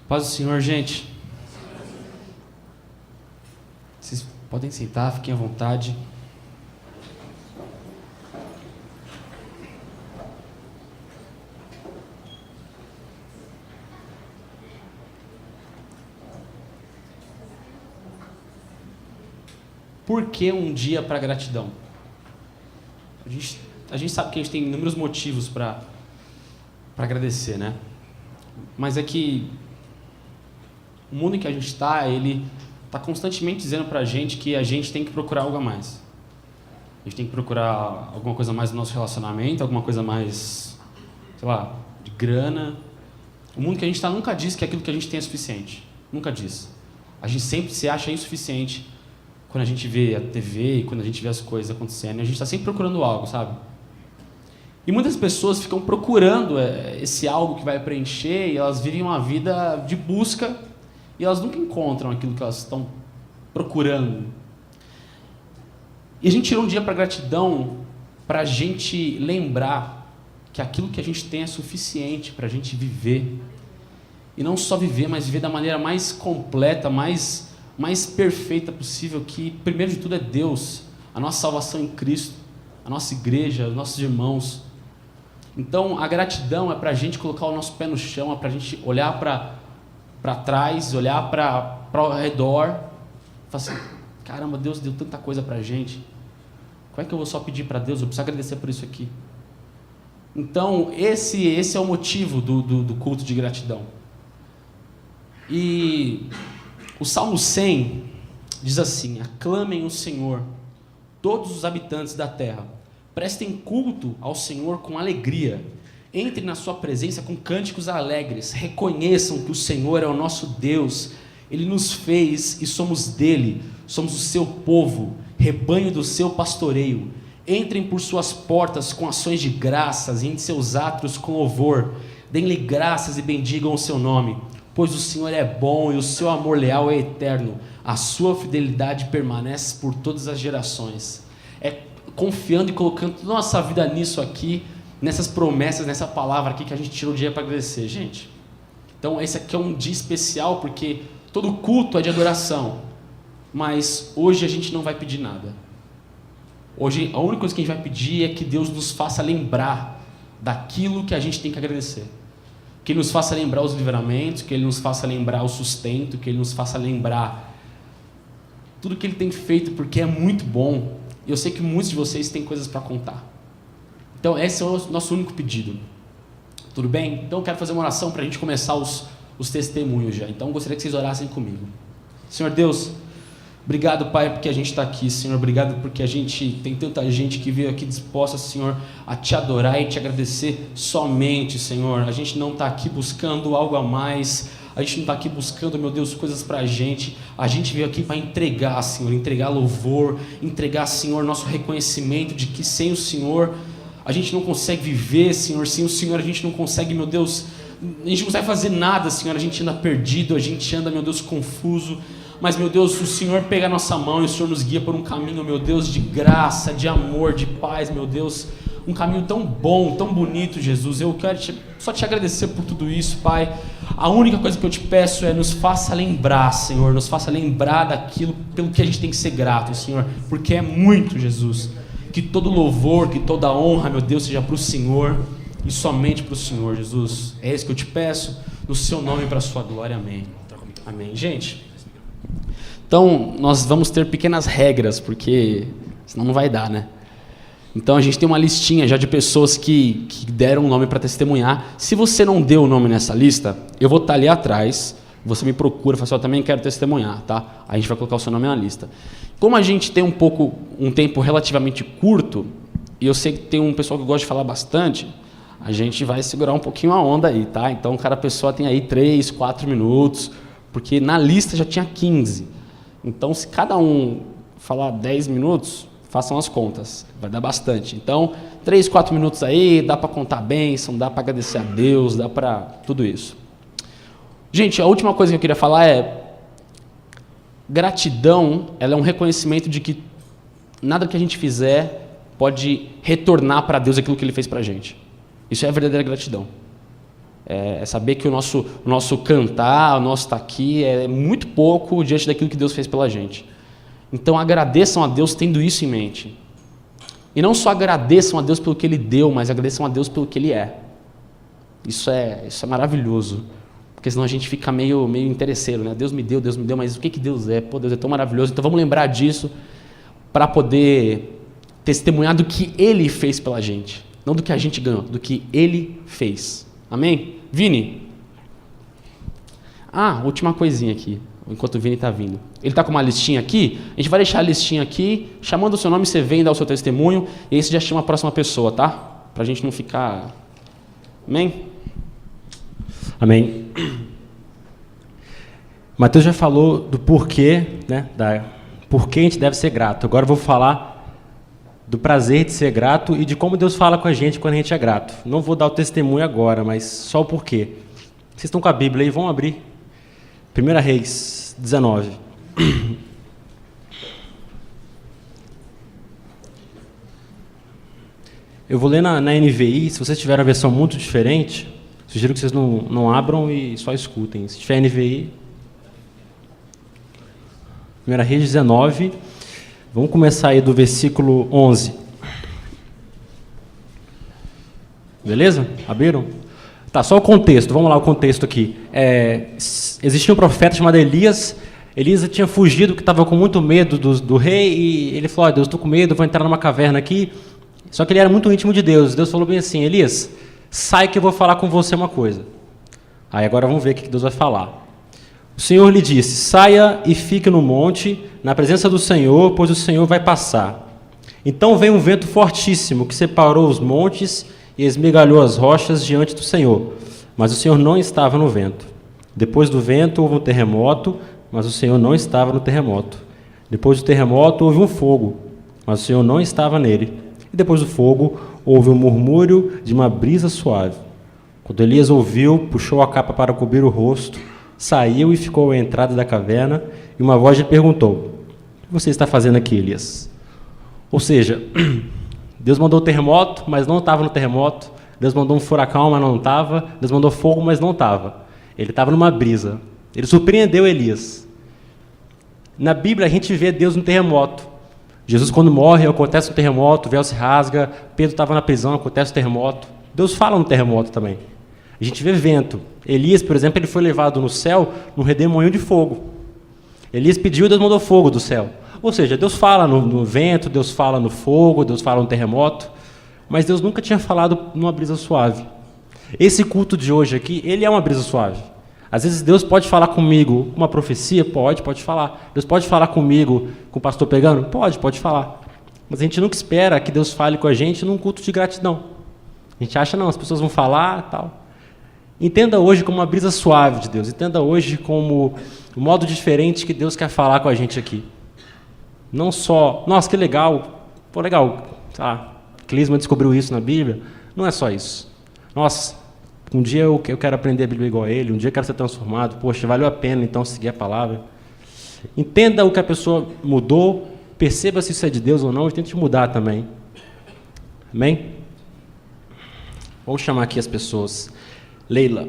Paz do Senhor, gente. Vocês podem sentar, fiquem à vontade. Por que um dia para gratidão? A gente sabe que a gente tem inúmeros motivos para agradecer, né? Mas é que o mundo em que a gente está, ele está constantemente dizendo para a gente que a gente tem que procurar algo a mais. A gente tem que procurar alguma coisa mais no nosso relacionamento, alguma coisa mais, sei lá, de grana. O mundo que a gente está nunca diz que aquilo que a gente tem é suficiente. Nunca diz. A gente sempre se acha insuficiente quando a gente vê a TV e quando a gente vê as coisas acontecendo. A gente está sempre procurando algo, sabe? E muitas pessoas ficam procurando esse algo que vai preencher e elas vivem uma vida de busca e elas nunca encontram aquilo que elas estão procurando. E a gente tirou um dia para gratidão para a gente lembrar que aquilo que a gente tem é suficiente para a gente viver. E não só viver, mas viver da maneira mais completa, mais perfeita possível, que primeiro de tudo é Deus, a nossa salvação em Cristo, a nossa igreja, os nossos irmãos. Então a gratidão é para a gente colocar o nosso pé no chão, é para a gente olhar para trás, olhar para o redor e falar assim, caramba, Deus deu tanta coisa para a gente, como é que eu vou só pedir para Deus? Eu preciso agradecer por isso aqui. Então esse é o motivo do culto de gratidão. E o Salmo 100 diz assim: aclamem o Senhor, todos os habitantes da terra, prestem culto ao Senhor com alegria, entrem na sua presença com cânticos alegres, reconheçam que o Senhor é o nosso Deus, Ele nos fez e somos dele, somos o seu povo, rebanho do seu pastoreio. Entrem por suas portas com ações de graças e em seus átrios com louvor, deem-lhe graças e bendigam o seu nome, pois o Senhor é bom e o seu amor leal é eterno, a sua fidelidade permanece por todas as gerações. É confiando e colocando toda a nossa vida nisso aqui, nessas promessas, nessa palavra aqui que a gente tirou o dia para agradecer, gente. Então esse aqui é um dia especial porque todo culto é de adoração, mas hoje a gente não vai pedir nada. Hoje a única coisa que a gente vai pedir é que Deus nos faça lembrar daquilo que a gente tem que agradecer. Que Ele nos faça lembrar os livramentos, que Ele nos faça lembrar o sustento, que Ele nos faça lembrar tudo que Ele tem feito, porque é muito bom. E eu sei que muitos de vocês têm coisas para contar. Então esse é o nosso único pedido. Tudo bem? Então eu quero fazer uma oração para a gente começar os testemunhos já. Então eu gostaria que vocês orassem comigo. Senhor Deus, obrigado, Pai, porque a gente está aqui, Senhor. Obrigado porque a gente tem tanta gente que veio aqui disposta, Senhor, a Te adorar e Te agradecer somente, Senhor. A gente não está aqui buscando algo a mais. A gente não está aqui buscando, meu Deus, coisas para a gente veio aqui para entregar, Senhor, entregar louvor, entregar, Senhor, nosso reconhecimento de que sem o Senhor a gente não consegue viver, Senhor, sem o Senhor a gente não consegue, meu Deus, a gente não consegue fazer nada, Senhor, a gente anda perdido, a gente anda, meu Deus, confuso, mas, meu Deus, o Senhor pega a nossa mão e o Senhor nos guia por um caminho, meu Deus, de graça, de amor, de paz, meu Deus, um caminho tão bom, tão bonito, Jesus. Eu quero só te agradecer por tudo isso, Pai. A única coisa que eu te peço é nos faça lembrar, Senhor, nos faça lembrar daquilo pelo que a gente tem que ser grato, Senhor, porque é muito, Jesus. Que todo louvor, que toda honra, meu Deus, seja para o Senhor e somente para o Senhor, Jesus. É isso que eu te peço, no seu nome e para a sua glória, amém. Amém. Gente, então nós vamos ter pequenas regras, porque senão não vai dar, né? Então a gente tem uma listinha já de pessoas que deram o nome para testemunhar. Se você não deu o nome nessa lista, eu vou estar ali atrás, você me procura, fala assim, eu também quero testemunhar, tá? A gente vai colocar o seu nome na lista. Como a gente tem um tempo relativamente curto, e eu sei que tem um pessoal que gosta de falar bastante, a gente vai segurar um pouquinho a onda aí, tá? Então cada pessoa tem aí 3, 4 minutos, porque na lista já tinha 15. Então se cada um falar 10 minutos, façam as contas, vai dar bastante. Então 3, 4 minutos aí, dá para contar bênção, dá para agradecer a Deus, dá para tudo isso. Gente, a última coisa que eu queria falar é gratidão, ela é um reconhecimento de que nada que a gente fizer pode retornar para Deus aquilo que Ele fez para a gente. Isso é a verdadeira gratidão. É saber que o nosso cantar, o nosso estar aqui é muito pouco diante daquilo que Deus fez pela gente. Então agradeçam a Deus tendo isso em mente. E não só agradeçam a Deus pelo que Ele deu, mas agradeçam a Deus pelo que Ele é. Isso é maravilhoso. Porque senão a gente fica meio interesseiro, né? Deus me deu, mas o que Deus é? Pô, Deus é tão maravilhoso. Então vamos lembrar disso para poder testemunhar do que Ele fez pela gente. Não do que a gente ganhou, do que Ele fez. Amém? Vini. Última coisinha aqui, enquanto o Vini está vindo. Ele está com uma listinha aqui, a gente vai deixar a listinha aqui, chamando o seu nome, você vem dar o seu testemunho, e aí você já chama a próxima pessoa, tá? Para a gente não ficar... Amém? Amém. Mateus já falou do porquê, né? Porquê a gente deve ser grato. Agora eu vou falar do prazer de ser grato e de como Deus fala com a gente quando a gente é grato. Não vou dar o testemunho agora, mas só o porquê. Vocês estão com a Bíblia aí, vão abrir. 1 Reis 19. Eu vou ler na NVI. Se vocês tiverem a versão muito diferente, sugiro que vocês não abram e só escutem. Se tiver NVI... 1 Reis 19, vamos começar aí do versículo 11. Beleza? Abriram? Tá, só o contexto, vamos lá o contexto aqui. Existia um profeta chamado Elias. Elias tinha fugido, que estava com muito medo do rei, e ele falou, Deus, estou com medo, vou entrar numa caverna aqui. Só que ele era muito íntimo de Deus. Deus falou bem assim, Elias, sai que eu vou falar com você uma coisa. Aí agora vamos ver o que Deus vai falar. O Senhor lhe disse, saia e fique no monte, na presença do Senhor, pois o Senhor vai passar. Então veio um vento fortíssimo, que separou os montes e esmigalhou as rochas diante do Senhor. Mas o Senhor não estava no vento. Depois do vento houve um terremoto, mas o Senhor não estava no terremoto. Depois do terremoto houve um fogo, mas o Senhor não estava nele. E depois do fogo houve um murmúrio de uma brisa suave. Quando Elias ouviu, puxou a capa para cobrir o rosto, saiu e ficou à entrada da caverna, e uma voz lhe perguntou, o que você está fazendo aqui, Elias? Ou seja, Deus mandou o terremoto, mas não estava no terremoto. Deus mandou um furacão, mas não estava. Deus mandou fogo, mas não estava. Ele estava numa brisa. Ele surpreendeu Elias. Na Bíblia, a gente vê Deus no terremoto. Jesus, quando morre, acontece um terremoto, o véu se rasga. Pedro estava na prisão, acontece o terremoto. Deus fala no terremoto também. A gente vê vento. Elias, por exemplo, ele foi levado no céu num redemoinho de fogo. Elias pediu e Deus mandou fogo do céu. Ou seja, Deus fala no vento, Deus fala no fogo, Deus fala no terremoto, mas Deus nunca tinha falado numa brisa suave. Esse culto de hoje aqui, ele é uma brisa suave. Às vezes Deus pode falar comigo uma profecia? Pode falar. Deus pode falar comigo com o pastor pegando? Pode falar. Mas a gente nunca espera que Deus fale com a gente num culto de gratidão. A gente acha, não, as pessoas vão falar e tal. Entenda hoje como uma brisa suave de Deus. Entenda hoje como um modo diferente que Deus quer falar com a gente aqui. Não só, nossa, que legal. Pô, legal. Clisma descobriu isso na Bíblia. Não é só isso. Nossa, um dia eu quero aprender a Bíblia igual a ele. Um dia eu quero ser transformado. Poxa, valeu a pena então seguir a palavra. Entenda o que a pessoa mudou. Perceba se isso é de Deus ou não e tente mudar também. Amém? Vamos chamar aqui as pessoas. Leila.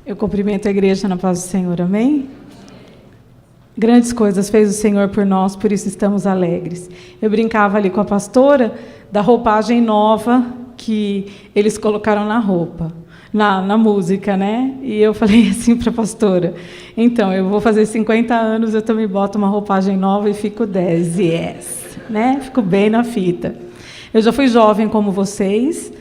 Eu cumprimento a igreja na paz do Senhor, amém? Grandes coisas fez o Senhor por nós, por isso estamos alegres. Eu brincava ali com a pastora da roupagem nova que eles colocaram na roupa. Na música, né? E eu falei assim para a pastora, então, eu vou fazer 50 anos, eu também boto uma roupagem nova e fico 10, yes, né? Fico bem na fita. Eu já fui jovem como vocês,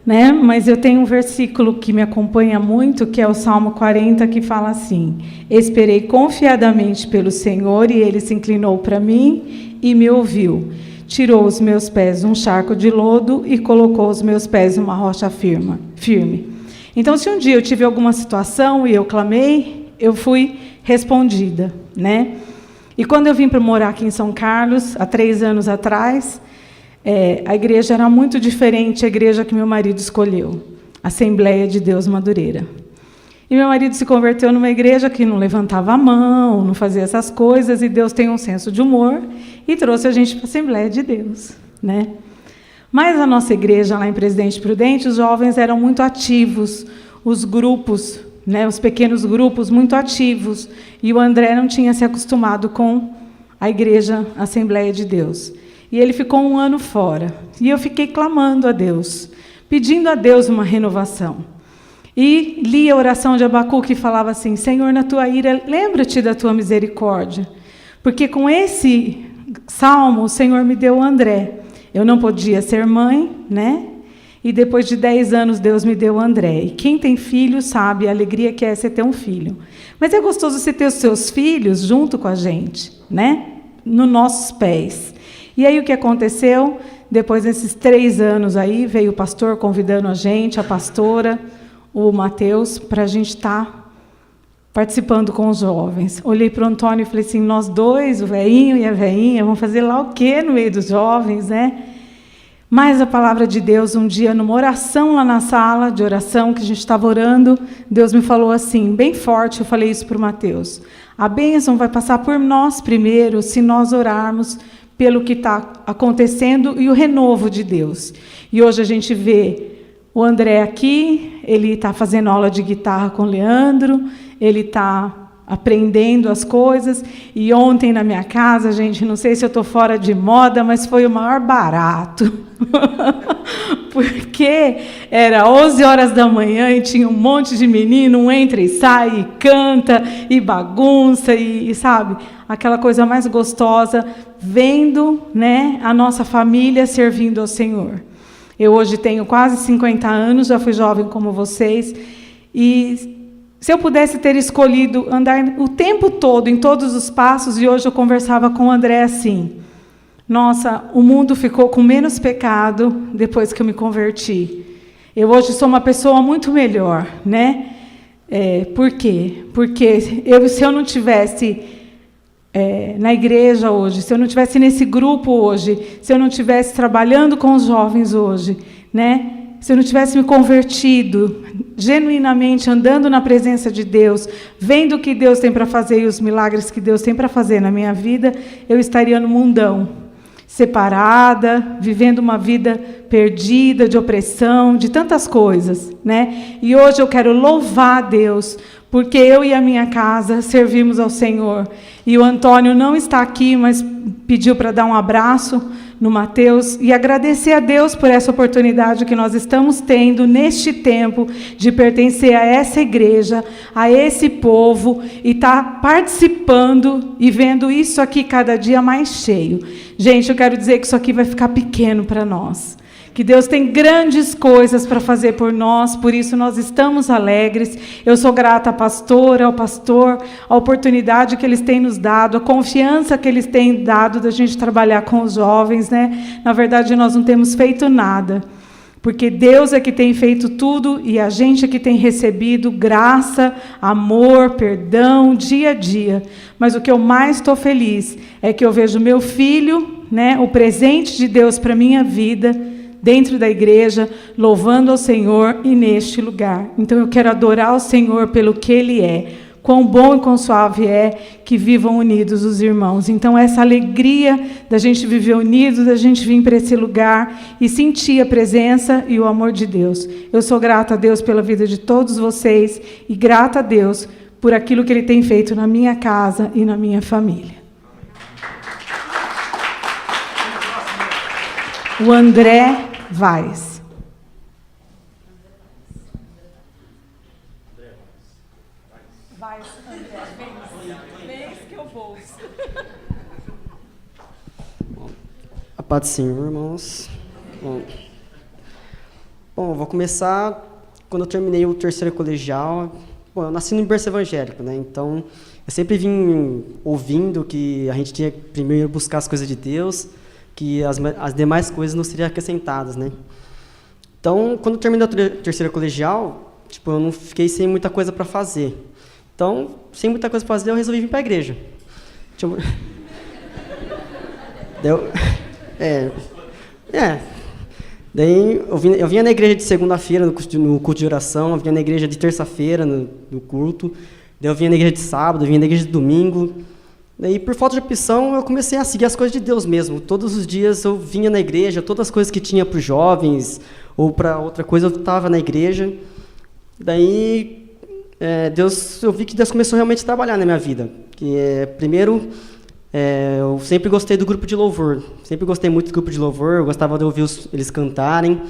né? Mas eu tenho um versículo que me acompanha muito, que é o Salmo 40, que fala assim, esperei confiadamente pelo Senhor e Ele se inclinou para mim e me ouviu. Tirou os meus pés num charco de lodo e colocou os meus pés numa rocha firme. Então, se um dia eu tive alguma situação e eu clamei, eu fui respondida, né? E quando eu vim para morar aqui em São Carlos, há 3 anos atrás, a igreja era muito diferente, a igreja que meu marido escolheu, Assembleia de Deus Madureira. E meu marido se converteu numa igreja que não levantava a mão, não fazia essas coisas, e Deus tem um senso de humor e trouxe a gente para a Assembleia de Deus, né? Mas a nossa igreja, lá em Presidente Prudente, os jovens eram muito ativos, os grupos, né, os pequenos grupos muito ativos, e o André não tinha se acostumado com a igreja Assembleia de Deus. E ele ficou 1 ano fora. E eu fiquei clamando a Deus, pedindo a Deus uma renovação. E li a oração de Abacuque que falava assim: Senhor, na tua ira, lembra-te da tua misericórdia. Porque com esse salmo, o Senhor me deu o André. Eu não podia ser mãe, né? E depois de 10 anos, Deus me deu o André. E quem tem filho sabe a alegria que é você ter um filho. Mas é gostoso você ter os seus filhos junto com a gente, né? Nos nossos pés. E aí o que aconteceu? Depois desses 3 anos aí, veio o pastor convidando a gente, a pastora, o Mateus, para a gente estar participando com os jovens. Olhei para o Antônio e falei assim, nós dois, o velhinho e a velhinha, vamos fazer lá o quê no meio dos jovens, né? Mas a palavra de Deus, um dia, numa oração lá na sala de oração, que a gente estava orando, Deus me falou assim, bem forte, eu falei isso para o Mateus, a bênção vai passar por nós primeiro, se nós orarmos pelo que está acontecendo e o renovo de Deus. E hoje a gente vê o André aqui, ele está fazendo aula de guitarra com o Leandro, ele está aprendendo as coisas, e ontem na minha casa, gente, não sei se eu estou fora de moda, mas foi o maior barato, porque era 11 horas da manhã e tinha um monte de menino, um entra e sai, e canta, e bagunça, e sabe, aquela coisa mais gostosa, vendo, né, a nossa família servindo ao Senhor. Eu hoje tenho quase 50 anos, já fui jovem como vocês, e se eu pudesse ter escolhido andar o tempo todo, em todos os passos, e hoje eu conversava com o André assim, nossa, o mundo ficou com menos pecado depois que eu me converti. Eu hoje sou uma pessoa muito melhor, né? Por quê? Porque se eu não tivesse na igreja hoje, se eu não tivesse nesse grupo hoje, se eu não tivesse trabalhando com os jovens hoje, né? Se eu não tivesse me convertido, genuinamente andando na presença de Deus, vendo o que Deus tem para fazer e os milagres que Deus tem para fazer na minha vida, eu estaria no mundão, separada, vivendo uma vida perdida, de opressão, de tantas coisas, né? E hoje eu quero louvar a Deus, porque eu e a minha casa servimos ao Senhor. E o Antônio não está aqui, mas pediu para dar um abraço no Mateus e agradecer a Deus por essa oportunidade que nós estamos tendo neste tempo de pertencer a essa igreja, a esse povo, e estar participando e vendo isso aqui cada dia mais cheio. Gente, eu quero dizer que isso aqui vai ficar pequeno para nós. Que Deus tem grandes coisas para fazer por nós, por isso nós estamos alegres. Eu sou grata à pastora, ao pastor, a oportunidade que eles têm nos dado, a confiança que eles têm dado da gente trabalhar com os jovens, né? Na verdade, nós não temos feito nada, porque Deus é que tem feito tudo e a gente é que tem recebido graça, amor, perdão, dia a dia. Mas o que eu mais estou feliz é que eu vejo meu filho, né, o presente de Deus para a minha vida, dentro da igreja, louvando ao Senhor e neste lugar. Então eu quero adorar o Senhor pelo que Ele é. Quão bom e quão suave é que vivam unidos os irmãos. Então essa alegria da gente viver unidos, da gente vir para esse lugar e sentir a presença e o amor de Deus. Eu sou grata a Deus pela vida de todos vocês e grata a Deus por aquilo que Ele tem feito na minha casa e na minha família. O André Vaz. A paz do Senhor, irmãos. Bom, eu vou começar quando eu terminei o terceiro colegial. Bom, eu nasci no berço evangélico, né? Então, eu sempre vim ouvindo que a gente tinha que primeiro buscar as coisas de Deus, que as demais coisas não seriam acrescentadas, né? Então, quando eu terminei o terceiro colegial, tipo, eu não fiquei sem muita coisa para fazer. Então, sem muita coisa para fazer, eu resolvi vir para a igreja. Daí eu vinha na igreja de segunda-feira, no culto de oração, eu vinha na igreja de terça-feira, no culto, daí eu vinha na igreja de sábado, eu vinha na igreja de domingo. Daí, por falta de opção, eu comecei a seguir as coisas de Deus mesmo. Todos os dias eu vinha na igreja, todas as coisas que tinha para os jovens ou para outra coisa, eu estava na igreja. Daí, eu vi que Deus começou realmente a trabalhar na minha vida. Primeiro, eu sempre gostei do grupo de louvor. Sempre gostei muito do grupo de louvor, eu gostava de ouvir eles cantarem.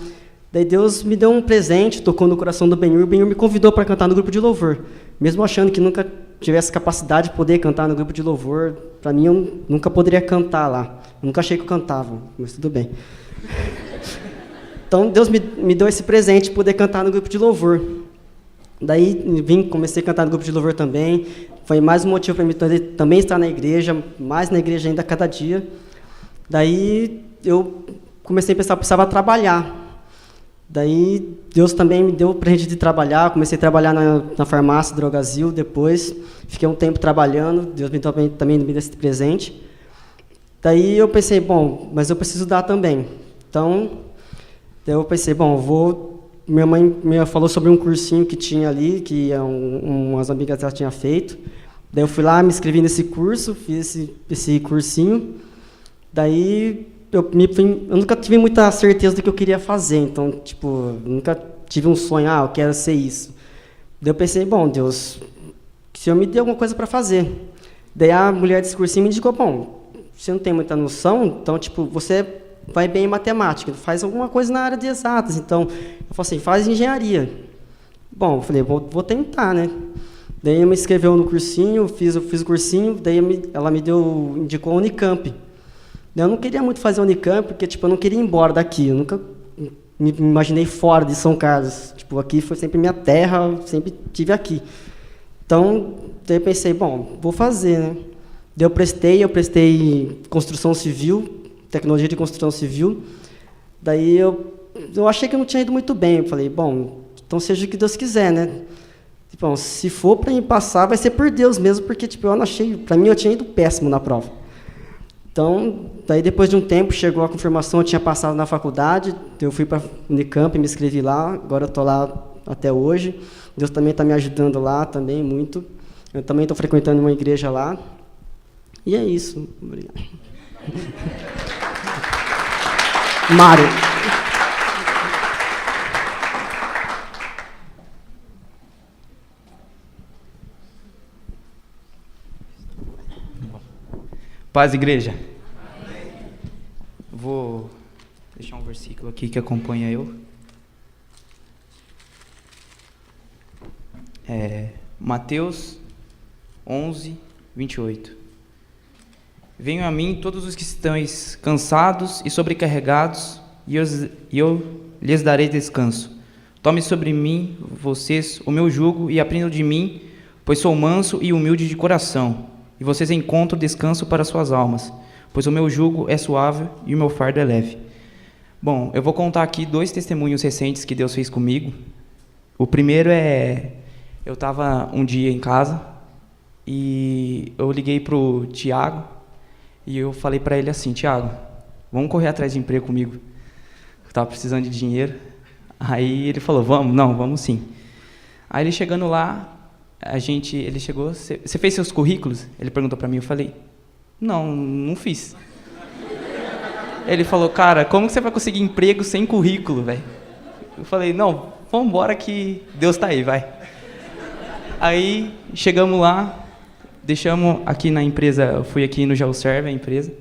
Daí Deus me deu um presente, tocou no coração do Benhur. O Benhur me convidou para cantar no grupo de louvor. Mesmo achando que nunca tivesse capacidade de poder cantar no grupo de louvor, para mim eu nunca poderia cantar lá. Eu nunca achei que eu cantava, mas tudo bem. Então Deus me deu esse presente de poder cantar no grupo de louvor. Daí comecei a cantar no grupo de louvor também. Foi mais um motivo para mim também estar na igreja, mais na igreja ainda a cada dia. Daí eu comecei a pensar que precisava trabalhar. Daí Deus também me deu para a gente de trabalhar. Comecei a trabalhar na farmácia Drogazil depois. Fiquei um tempo trabalhando. Deus também me deu esse presente. Daí eu pensei, bom, mas eu preciso dar também. Então, daí eu pensei, bom, minha mãe me falou sobre um cursinho que tinha ali, que umas amigas dela tinham feito. Daí eu fui lá, me inscrevi nesse curso, fiz esse cursinho. Daí eu nunca tive muita certeza do que eu queria fazer, então, nunca tive um sonho, eu quero ser isso. Daí eu pensei, bom, Deus, que o Senhor me dê alguma coisa para fazer. Daí a mulher desse cursinho me indicou, bom, você não tem muita noção, então, você vai bem em matemática, faz alguma coisa na área de exatas, então, eu falei assim, faz engenharia. Bom, eu falei, vou tentar, né? Daí ela me inscreveu no cursinho, fiz o cursinho, daí ela indicou a Unicamp. Eu não queria muito fazer a Unicamp, porque eu não queria ir embora daqui. Eu nunca me imaginei fora de São Carlos. Aqui foi sempre minha terra, eu sempre estive aqui. Então, daí eu pensei, bom, vou fazer, né? Daí eu prestei construção civil, tecnologia de construção civil. Daí eu achei que eu não tinha ido muito bem. Eu falei, bom, então seja o que Deus quiser, né? Bom, se for para me passar, vai ser por Deus mesmo, porque eu não achei, para mim eu tinha ido péssimo na prova. Então, daí depois de um tempo, chegou a confirmação, eu tinha passado na faculdade, eu fui para a Unicamp, me inscrevi lá, agora eu estou lá até hoje. Deus também está me ajudando lá, também, muito. Eu também estou frequentando uma igreja lá. E é isso. Obrigado. Mário. Paz, igreja. Vou deixar um versículo aqui que acompanha eu. Mateus 11, 28. Venham a mim todos os que estão cansados e sobrecarregados, e eu lhes darei descanso. Tome sobre mim, vocês, o meu jugo, e aprendam de mim, pois sou manso e humilde de coração. E vocês encontram descanso para suas almas, pois o meu jugo é suave e o meu fardo é leve. Bom, eu vou contar aqui 2 testemunhos recentes que Deus fez comigo. O primeiro eu estava um dia em casa e eu liguei para o Tiago e eu falei para ele assim, Tiago, vamos correr atrás de emprego comigo. Eu estava precisando de dinheiro. Aí ele falou, vamos sim. Aí ele chegando lá, ele chegou, você fez seus currículos? Ele perguntou para mim, eu falei, não fiz. Ele falou, cara, como que você vai conseguir emprego sem currículo, velho? Eu falei, não, vamos embora que Deus tá aí, vai. Aí chegamos lá, deixamos aqui na empresa, eu fui aqui no GeoServe, a empresa,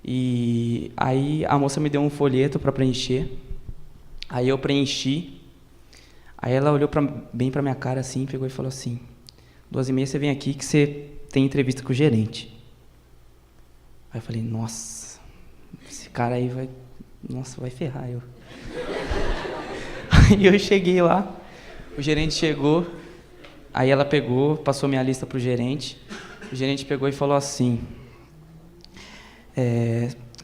e aí a moça me deu um folheto para preencher, aí eu preenchi. Aí ela olhou bem para minha cara assim, pegou e falou assim, 2h30 você vem aqui que você tem entrevista com o gerente. Aí eu falei, nossa, esse cara aí vai ferrar eu. Aí eu cheguei lá, o gerente chegou, aí ela passou minha lista pro gerente, o gerente pegou e falou assim,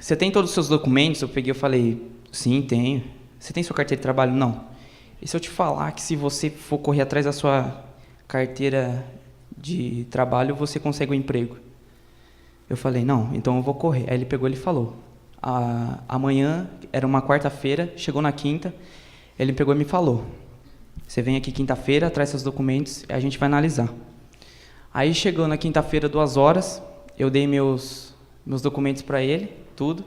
você tem todos os seus documentos? Eu peguei e falei, sim, tenho. Você tem sua carteira de trabalho? Não. E se eu te falar que se você for correr atrás da sua carteira de trabalho, você consegue um emprego? Eu falei, não, então eu vou correr. Aí ele pegou e falou, Amanhã, era uma quarta-feira, chegou na quinta, ele pegou e me falou: você vem aqui quinta-feira, traz seus documentos e a gente vai analisar. Aí chegou na quinta-feira, 2 horas, eu dei meus documentos para ele, tudo,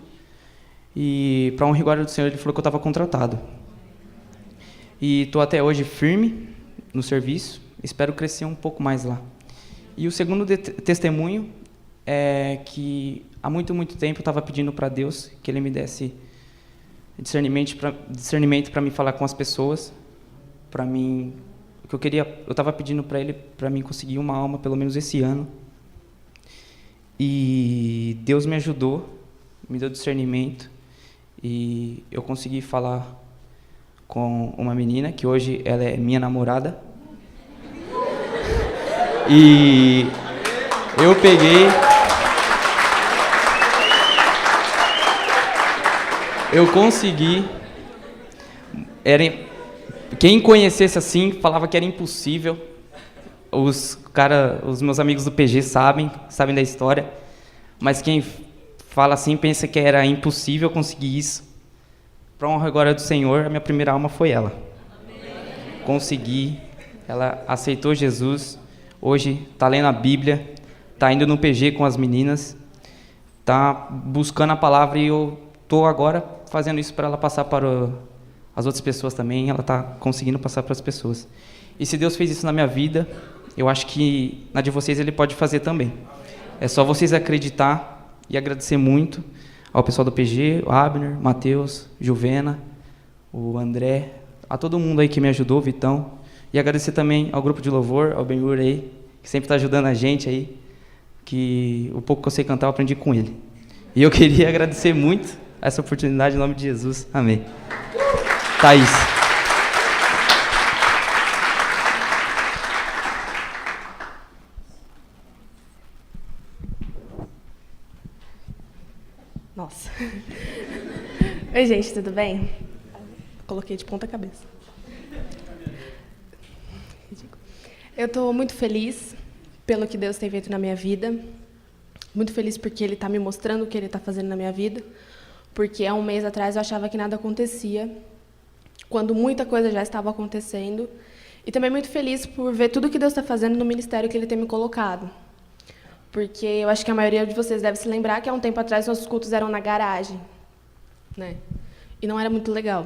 e para honra e glória do Senhor, ele falou que eu estava contratado. E estou até hoje firme no serviço, espero crescer um pouco mais lá. E o segundo testemunho é que há muito, muito tempo eu estava pedindo para Deus que Ele me desse discernimento para me falar com as pessoas, para mim, o que eu queria, eu estava pedindo para Ele para mim conseguir uma alma pelo menos esse ano. E Deus me ajudou, me deu discernimento e eu consegui falar com uma menina que hoje ela é minha namorada. E eu peguei, eu consegui, quem conhecesse assim falava que era impossível. Os meus amigos do PG sabem da história, mas quem fala assim pensa que era impossível conseguir isso. Para honra agora do Senhor, a minha primeira alma foi ela. Consegui, ela aceitou Jesus, hoje está lendo a Bíblia, está indo no PG com as meninas, está buscando a palavra e eu estou agora fazendo isso para ela passar para as outras pessoas também, ela está conseguindo passar para as pessoas. E se Deus fez isso na minha vida, eu acho que na de vocês Ele pode fazer também. É só vocês acreditar e agradecer muito ao pessoal do PG, o Abner, Matheus, Juvena, o André, a todo mundo aí que me ajudou, o Vitão. E agradecer também ao grupo de louvor, ao Ben-Hur aí, que sempre está ajudando a gente aí, que o pouco que eu sei cantar eu aprendi com ele. E eu queria agradecer muito essa oportunidade em nome de Jesus. Amém. Thaís. Nossa. Oi, gente, tudo bem? Coloquei de ponta cabeça. Eu estou muito feliz pelo que Deus tem feito na minha vida. Muito feliz porque Ele está me mostrando o que Ele está fazendo na minha vida. Porque há um mês atrás eu achava que nada acontecia, quando muita coisa já estava acontecendo. E também muito feliz por ver tudo que Deus está fazendo no ministério que Ele tem me colocado. Porque eu acho que a maioria de vocês deve se lembrar que há um tempo atrás nossos cultos eram na garagem, né? E não era muito legal.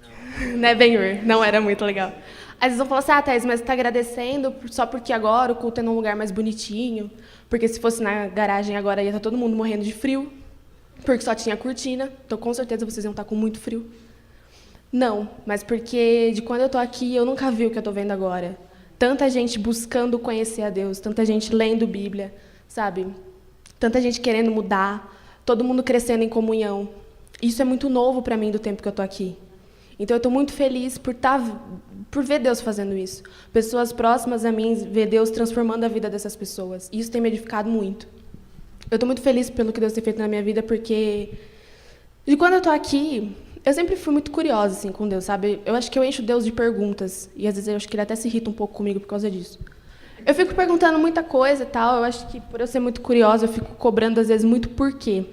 Não. Né, Ben-Hur? Não era muito legal. Às vezes vão falar assim, Thaís, mas você está agradecendo só porque agora o culto é num lugar mais bonitinho, porque se fosse na garagem agora ia estar todo mundo morrendo de frio, porque só tinha cortina, então com certeza vocês iam estar com muito frio. Não, mas porque de quando eu estou aqui eu nunca vi o que eu estou vendo agora. Tanta gente buscando conhecer a Deus, tanta gente lendo Bíblia, sabe? Tanta gente querendo mudar, todo mundo crescendo em comunhão. Isso é muito novo para mim do tempo que eu estou aqui. Então, eu estou muito feliz por ver Deus fazendo isso. Pessoas próximas a mim, ver Deus transformando a vida dessas pessoas. Isso tem me edificado muito. Eu estou muito feliz pelo que Deus tem feito na minha vida, porque de quando eu estou aqui, eu sempre fui muito curiosa assim, com Deus, sabe? Eu acho que eu encho Deus de perguntas, e às vezes eu acho que Ele até se irrita um pouco comigo por causa disso. Eu fico perguntando muita coisa e tal, eu acho que por eu ser muito curiosa, eu fico cobrando às vezes muito porquê.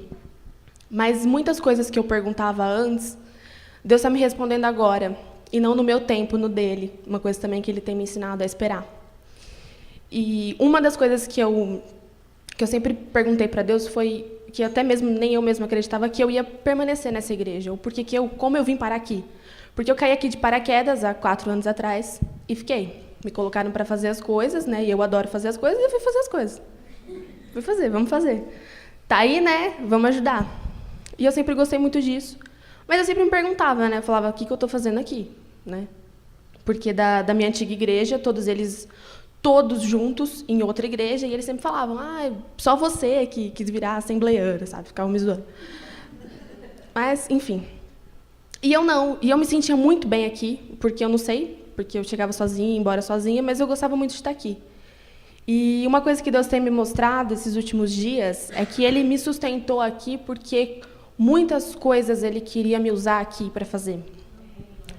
Mas muitas coisas que eu perguntava antes, Deus está me respondendo agora, e não no meu tempo, no dele. Uma coisa também que Ele tem me ensinado a esperar. E uma das coisas que eu sempre perguntei para Deus foi que até mesmo nem eu mesma acreditava que eu ia permanecer nessa igreja, ou como eu vim parar aqui. Porque eu caí aqui de paraquedas há 4 anos atrás e fiquei. Me colocaram para fazer as coisas, né? E eu adoro fazer as coisas, e eu fui fazer as coisas. Fui fazer, vamos fazer. Tá aí, né? Vamos ajudar. E eu sempre gostei muito disso. Mas eu sempre me perguntava, né? Eu falava, o que eu estou fazendo aqui, né? Porque da minha antiga igreja, todos juntos em outra igreja, e eles sempre falavam, só você que quis virar assembleiana, sabe? Ficavam me zoando. Mas, enfim. E eu não. E eu me sentia muito bem aqui, porque eu não sei, porque eu chegava sozinha, ia embora sozinha, mas eu gostava muito de estar aqui. E uma coisa que Deus tem me mostrado esses últimos dias é que Ele me sustentou aqui porque muitas coisas Ele queria me usar aqui para fazer.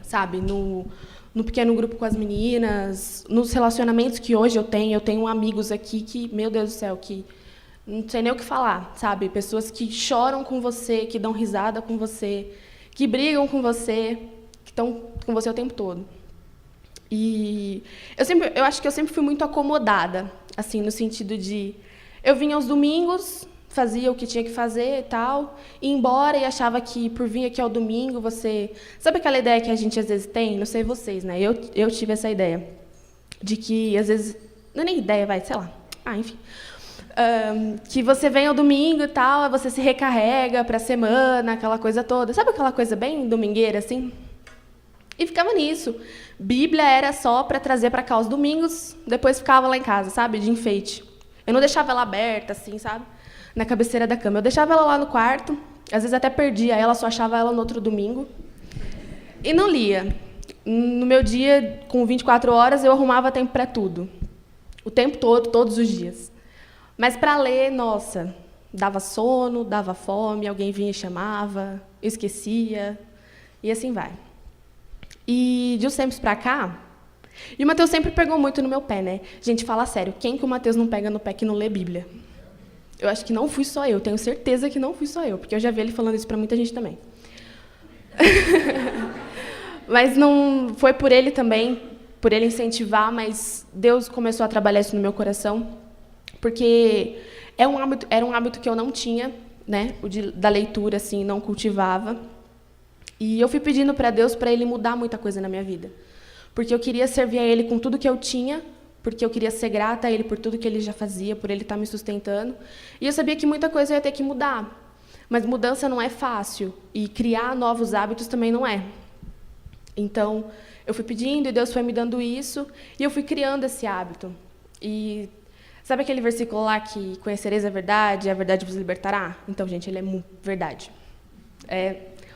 Sabe? No pequeno grupo com as meninas, nos relacionamentos que hoje eu tenho amigos aqui que, meu Deus do céu, que não sei nem o que falar, sabe? Pessoas que choram com você, que dão risada com você, que brigam com você, que estão com você o tempo todo. E eu acho que eu sempre fui muito acomodada, assim, no sentido de eu vinha aos domingos, fazia o que tinha que fazer e tal, ia embora e achava que por vir aqui ao domingo você... Sabe aquela ideia que a gente às vezes tem? Não sei vocês, né? Eu tive essa ideia de que às vezes... Não é nem ideia, vai, sei lá. Enfim. Que você vem ao domingo e tal, aí você se recarrega para a semana, aquela coisa toda. Sabe aquela coisa bem domingueira, assim? E ficava nisso. Bíblia era só para trazer para cá os domingos, depois ficava lá em casa, sabe? De enfeite. Eu não deixava ela aberta, assim, sabe? Na cabeceira da cama. Eu deixava ela lá no quarto, às vezes até perdia ela, só achava ela no outro domingo. E não lia. No meu dia, com 24 horas, eu arrumava tempo para tudo. O tempo todo, todos os dias. Mas para ler, nossa, dava sono, dava fome, alguém vinha e chamava, eu esquecia, e assim vai. E de uns tempos para cá, e o Mateus sempre pegou muito no meu pé, né? Gente, fala sério, quem que o Mateus não pega no pé que não lê Bíblia? Eu acho que não fui só eu, tenho certeza que não fui só eu, porque eu já vi ele falando isso para muita gente também. Mas não foi por ele também, por ele incentivar, mas Deus começou a trabalhar isso no meu coração, porque era um hábito que eu não tinha, né? Da leitura, assim, não cultivava. E eu fui pedindo para Deus para Ele mudar muita coisa na minha vida. Porque eu queria servir a Ele com tudo que eu tinha, porque eu queria ser grata a Ele por tudo que Ele já fazia, por Ele estar me sustentando. E eu sabia que muita coisa eu ia ter que mudar. Mas mudança não é fácil. E criar novos hábitos também não é. Então, eu fui pedindo e Deus foi me dando isso, e eu fui criando esse hábito. E sabe aquele versículo lá que conhecereis a verdade vos libertará? Então, gente, ele é verdade. É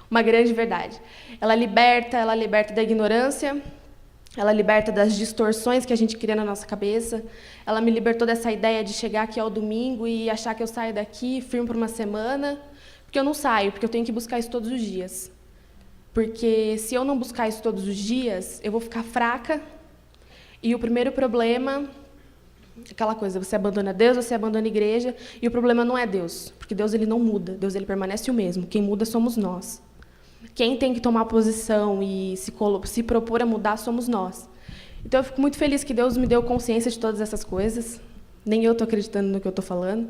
uma grande verdade. Ela liberta da ignorância, ela liberta das distorções que a gente cria na nossa cabeça, ela me libertou dessa ideia de chegar aqui ao domingo e achar que eu saio daqui firme por uma semana, porque eu não saio, porque eu tenho que buscar isso todos os dias. Porque se eu não buscar isso todos os dias, eu vou ficar fraca, e o primeiro problema... Aquela coisa, você abandona Deus, você abandona a igreja, e o problema não é Deus, porque Deus ele não muda, Deus ele permanece o mesmo, quem muda somos nós. Quem tem que tomar posição e se propor a mudar somos nós. Então eu fico muito feliz que Deus me deu consciência de todas essas coisas, nem eu estou acreditando no que eu estou falando.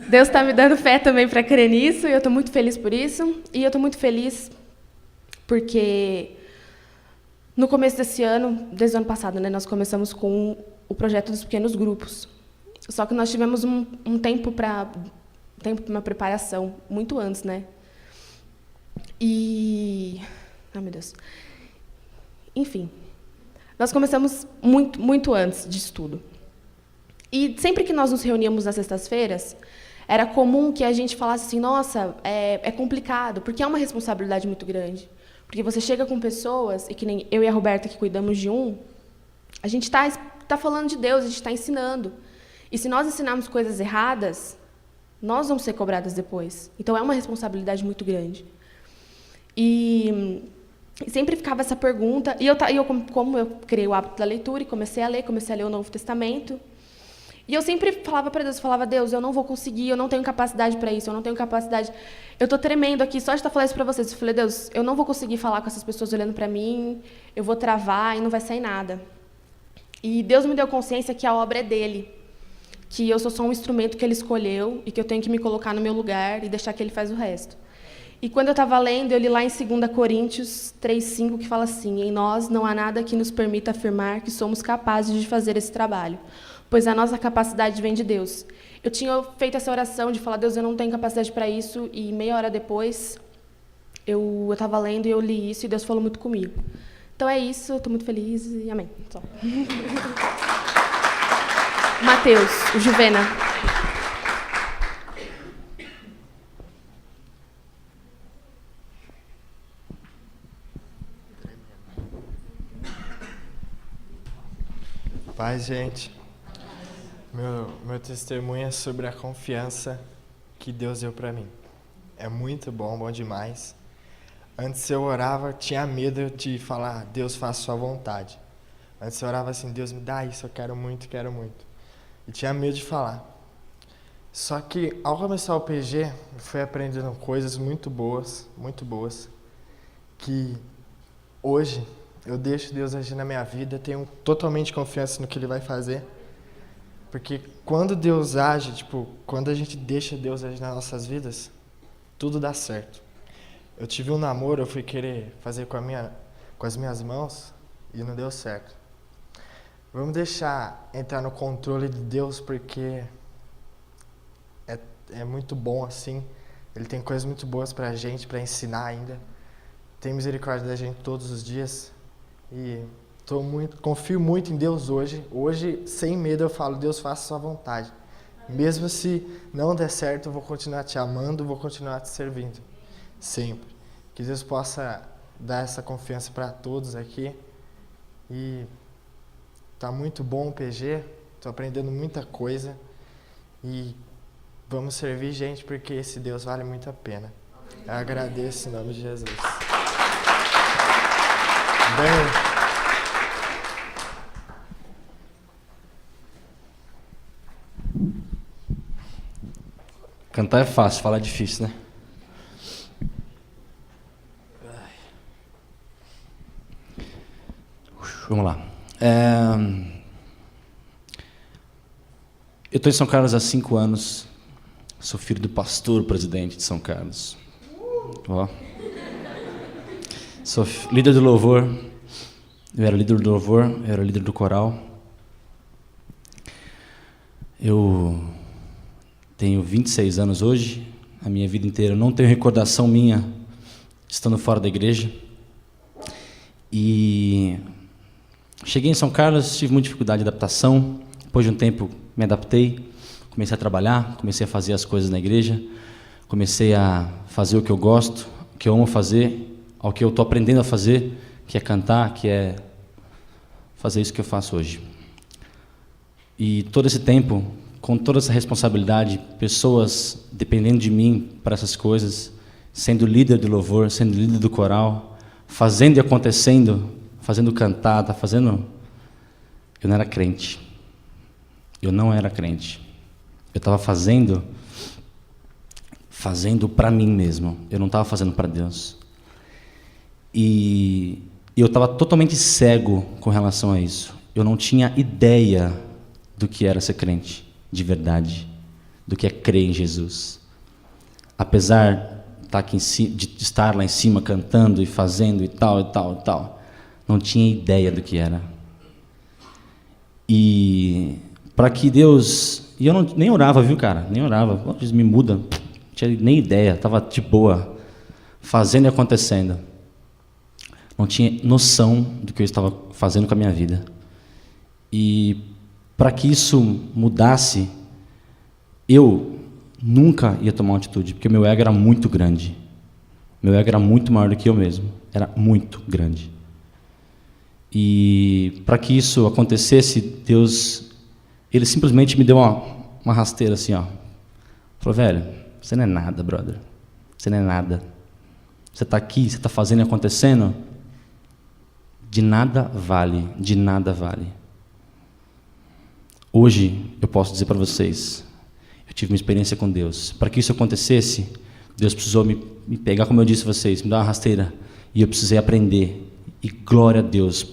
Deus está me dando fé também para crer nisso, e eu estou muito feliz por isso, e eu estou muito feliz porque no começo desse ano, desde o ano passado, né, nós começamos com o projeto dos pequenos grupos. Só que nós tivemos um tempo para uma preparação, muito antes, né? E... Ai, meu Deus. Enfim, nós começamos muito antes disso tudo. E sempre que nós nos reuníamos nas sextas-feiras, era comum que a gente falasse assim, nossa, é complicado, porque é uma responsabilidade muito grande. Porque você chega com pessoas, e que nem eu e a Roberta, que cuidamos de a gente está falando de Deus, a gente está ensinando. E se nós ensinarmos coisas erradas, nós vamos ser cobradas depois. Então, é uma responsabilidade muito grande. E sempre ficava essa pergunta, e como eu criei o hábito da leitura, e comecei a ler o Novo Testamento, e eu sempre falava para Deus, Deus, eu não vou conseguir, eu não tenho capacidade para isso, eu não tenho capacidade. Eu estou tremendo aqui, só de estar falando isso para vocês. Eu falei, Deus, eu não vou conseguir falar com essas pessoas olhando para mim, eu vou travar e não vai sair nada. E Deus me deu consciência que a obra é dele, que eu sou só um instrumento que ele escolheu e que eu tenho que me colocar no meu lugar e deixar que ele faz o resto. E quando eu estava lendo, eu li lá em 2 Coríntios 3:5, que fala assim, em nós não há nada que nos permita afirmar que somos capazes de fazer esse trabalho, pois a nossa capacidade vem de Deus. Eu tinha feito essa oração de falar, Deus, eu não tenho capacidade para isso, e meia hora depois, eu estava lendo e eu li isso, e Deus falou muito comigo. Então é isso, eu estou muito feliz, e amém. Só. Mateus, o Juvena. Paz, gente. Meu testemunho é sobre a confiança que Deus deu para mim. É muito bom demais. Antes eu orava, tinha medo de falar, Deus, faça sua vontade. Antes eu orava assim, Deus me dá isso, eu quero muito, quero muito. E tinha medo de falar. Só que ao começar o PG, eu fui aprendendo coisas muito boas, que hoje eu deixo Deus agir na minha vida, tenho totalmente confiança no que Ele vai fazer. Porque quando Deus age, quando a gente deixa Deus agir nas nossas vidas, tudo dá certo. Eu tive um namoro, eu fui querer fazer com as minhas mãos e não deu certo. Vamos deixar entrar no controle de Deus, porque é muito bom assim. Ele tem coisas muito boas pra gente, pra ensinar ainda. Tem misericórdia da gente todos os dias. E confio muito em Deus hoje. Hoje, sem medo, eu falo, Deus, faça a sua vontade. Mesmo se não der certo, eu vou continuar te amando, vou continuar te servindo. Sempre. Que Deus possa dar essa confiança para todos aqui. E tá muito bom o PG, tô aprendendo muita coisa. E vamos servir, gente, porque esse Deus vale muito a pena. Eu agradeço em nome de Jesus. Cantar é fácil, falar é difícil, né? Vamos lá. Eu estou em São Carlos há 5 anos. Sou filho do pastor presidente de São Carlos. Ó. Sou líder do louvor. Eu era líder do louvor, eu era líder do coral. Eu tenho 26 anos hoje. A minha vida inteira eu não tenho recordação minha estando fora da igreja. E cheguei em São Carlos, tive muita dificuldade de adaptação. Depois de um tempo me adaptei, comecei a trabalhar, comecei a fazer as coisas na igreja, comecei a fazer o que eu gosto, o que eu amo fazer, o que eu estou aprendendo a fazer, que é cantar, que é fazer isso que eu faço hoje. E todo esse tempo, com toda essa responsabilidade, pessoas dependendo de mim para essas coisas, sendo líder do louvor, sendo líder do coral, fazendo e acontecendo, fazendo cantada, fazendo... Eu não era crente. Eu não era crente. Eu estava fazendo para mim mesmo. Eu não estava fazendo para Deus. E eu estava totalmente cego com relação a isso. Eu não tinha ideia do que era ser crente, de do que é crer em Jesus. Apesar de estar lá em cima cantando e fazendo e tal, não tinha ideia do que era. E para que Deus... E eu nem orava, viu, cara? Nem orava. Oh, Deus me muda. Não tinha nem ideia. Estava de boa, fazendo e acontecendo. Não tinha noção do que eu estava fazendo com a minha vida. E para que isso mudasse, eu nunca ia tomar uma atitude, porque meu ego era muito grande. Meu ego era muito maior do que eu mesmo. Era muito grande. E para que isso acontecesse, Deus, Ele simplesmente me deu uma rasteira assim, ó. Falou, velho, você não é nada, brother. Você não é nada. Você está aqui, você está fazendo e acontecendo. De nada vale, de nada vale. Hoje, eu posso dizer para vocês, eu tive uma experiência com Deus. Para que isso acontecesse, Deus precisou me pegar, como eu disse a vocês, me dar uma rasteira. E eu precisei aprender. E glória a Deus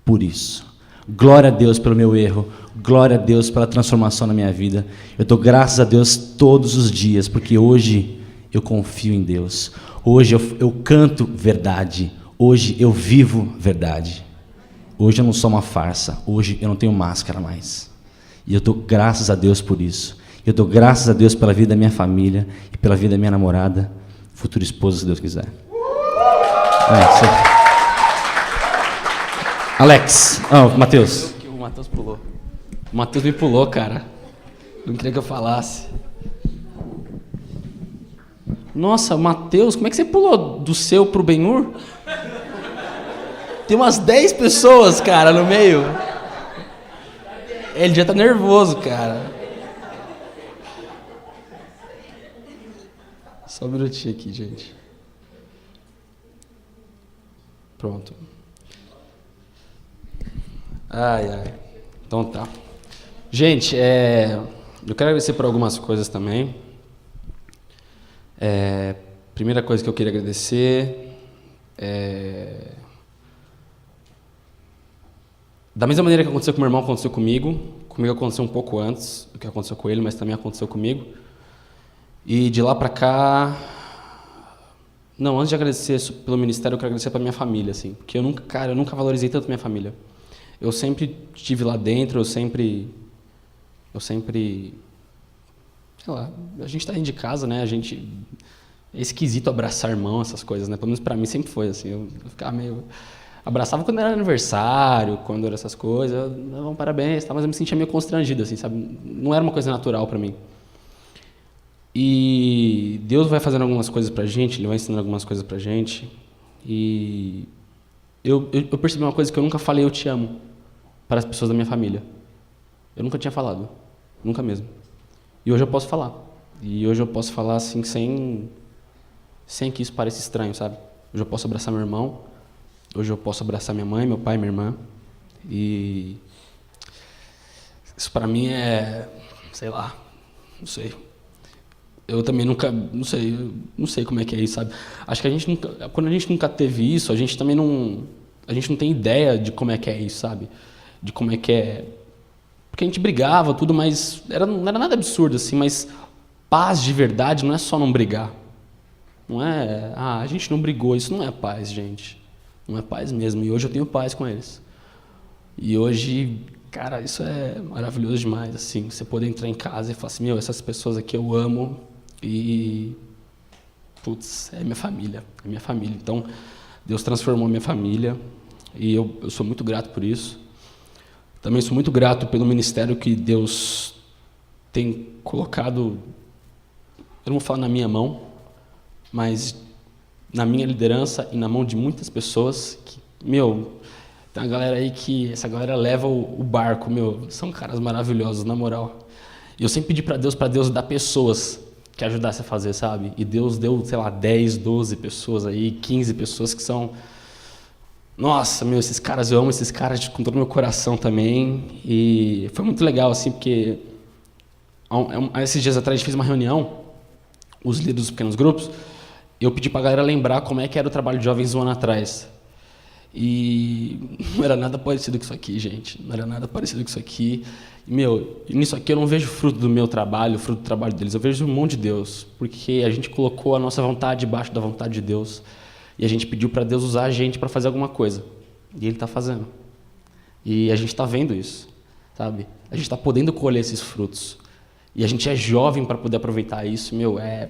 por isso. Glória a Deus pelo meu erro. Glória a Deus pela transformação na minha vida. Eu dou graças a Deus todos os dias, porque hoje eu confio em Deus. Hoje eu canto verdade. Hoje eu vivo verdade. Hoje eu não sou uma farsa. Hoje eu não tenho máscara mais. E eu dou graças a Deus por isso. Eu dou graças a Deus pela vida da minha família e pela vida da minha namorada, futura esposa, se Deus quiser. Alex. Matheus. O Matheus pulou. O Matheus me pulou, cara. Não queria que eu falasse. Nossa, Matheus, como é que você pulou do seu pro Ben-Hur? Tem umas 10 pessoas, cara, no meio. Ele já tá nervoso, cara. Só um minutinho aqui, gente. Pronto. Ai. Então tá. Gente, eu quero agradecer por algumas coisas também. Primeira coisa que eu queria agradecer da mesma maneira que aconteceu com meu irmão, aconteceu comigo. Comigo aconteceu um pouco antes do que aconteceu com ele, mas também aconteceu comigo. E de lá pra cá... Não, antes de agradecer pelo ministério, eu quero agradecer pra minha família, assim. Porque eu nunca valorizei tanto minha família. Eu sempre estive lá dentro, eu sempre... Sei lá, a gente tá dentro de casa, né? É esquisito abraçar irmão, essas coisas, né? Pelo menos pra mim sempre foi, assim. Eu ficava meio... Abraçava quando era aniversário, quando era essas coisas. Parabéns, tá? Mas eu me sentia meio constrangido, assim, sabe? Não era uma coisa natural pra mim. E Deus vai fazendo algumas coisas pra gente, Ele vai ensinando algumas coisas pra gente. E eu percebi uma coisa que eu nunca falei, eu te amo, para as pessoas da minha família. Eu nunca tinha falado, nunca mesmo. E hoje eu posso falar. E hoje eu posso falar assim, sem que isso pareça estranho, sabe? Hoje eu posso abraçar meu irmão, hoje eu posso abraçar minha mãe, meu pai, minha irmã. E isso pra mim sei lá, não sei. Eu também nunca, não sei como é que é isso, sabe? Acho que quando a gente nunca teve isso, a gente também não tem ideia de como é que é isso, sabe? De como é que é. Porque a gente brigava, tudo, mas não era nada absurdo, assim, mas paz de verdade não é só não brigar. Não é, a gente não brigou, isso não é paz, gente. Não é paz mesmo, e hoje eu tenho paz com eles. E hoje, cara, isso é maravilhoso demais, assim, você poder entrar em casa e falar assim, essas pessoas aqui eu amo, e, putz, é minha família. Então, Deus transformou minha família e eu sou muito grato por isso. Também sou muito grato pelo ministério que Deus tem colocado, eu não vou falar na minha mão, mas na minha liderança e na mão de muitas pessoas que, tem uma galera aí que, essa galera leva o barco, são caras maravilhosos, na moral. E eu sempre pedi para Deus dar pessoas que ajudasse a fazer, sabe? E Deus deu, sei lá, 10, 12 pessoas aí, 15 pessoas que são... Nossa, esses caras, eu amo esses caras com todo o meu coração também. E foi muito legal, assim, porque esses dias atrás a gente fez uma reunião, os líderes dos pequenos grupos, e eu pedi pra galera lembrar como é que era o trabalho de jovens um ano atrás. E não era nada parecido com isso aqui, gente. Não era nada parecido com isso aqui. E, nisso aqui eu não vejo fruto do meu trabalho, fruto do trabalho deles. Eu vejo mão de Deus, porque a gente colocou a nossa vontade debaixo da vontade de Deus. E a gente pediu para Deus usar a gente para fazer alguma coisa. E Ele está fazendo. E a gente está vendo isso, sabe? A gente está podendo colher esses frutos. E a gente é jovem para poder aproveitar isso. É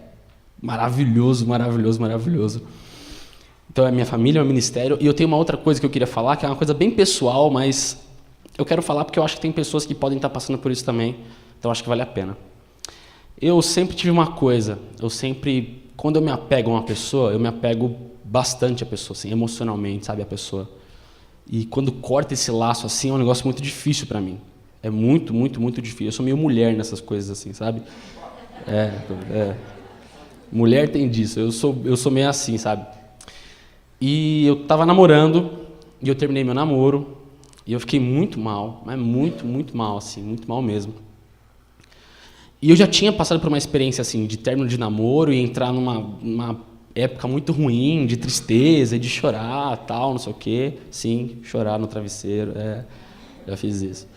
maravilhoso, maravilhoso, maravilhoso. Então é minha família, é meu ministério. E eu tenho uma outra coisa que eu queria falar, que é uma coisa bem pessoal, mas eu quero falar porque eu acho que tem pessoas que podem estar passando por isso também. Então acho que vale a pena. Eu sempre tive uma coisa. Quando eu me apego a uma pessoa, eu me apego bastante à pessoa, assim, emocionalmente, sabe, a pessoa. E quando corta esse laço assim, é um negócio muito difícil para mim. É muito, muito, muito difícil. Eu sou meio mulher nessas coisas assim, sabe? Mulher tem disso. Eu sou meio assim, sabe? E eu tava namorando e eu terminei meu namoro e eu fiquei muito mal, mas muito, muito mal, assim, muito mal mesmo. E eu já tinha passado por uma experiência assim de término de namoro e entrar numa época muito ruim, de tristeza, de chorar, tal, não sei o quê. Sim, chorar no travesseiro, já fiz isso.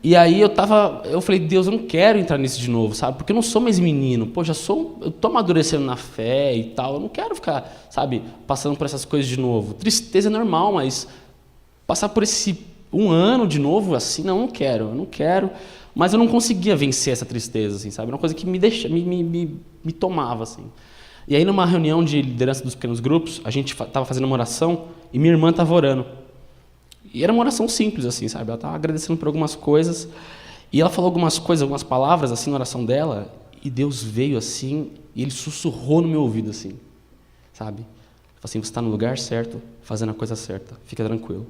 E aí eu falei, Deus, eu não quero entrar nisso de novo, sabe? Porque eu não sou mais menino, eu tô amadurecendo na fé e tal, eu não quero ficar, sabe, passando por essas coisas de novo. Tristeza é normal, mas passar por esse um ano de novo, assim, eu não quero. Mas eu não conseguia vencer essa tristeza, assim, sabe? Era uma coisa que me tomava, assim. E aí, numa reunião de liderança dos pequenos grupos, a gente estava fazendo uma oração e minha irmã estava orando. E era uma oração simples, assim, sabe? Ela estava agradecendo por algumas coisas e ela falou algumas coisas, algumas palavras, assim, na oração dela e Deus veio, assim, e Ele sussurrou no meu ouvido, assim, sabe? Falou assim, você está no lugar certo, fazendo a coisa certa, fica tranquilo.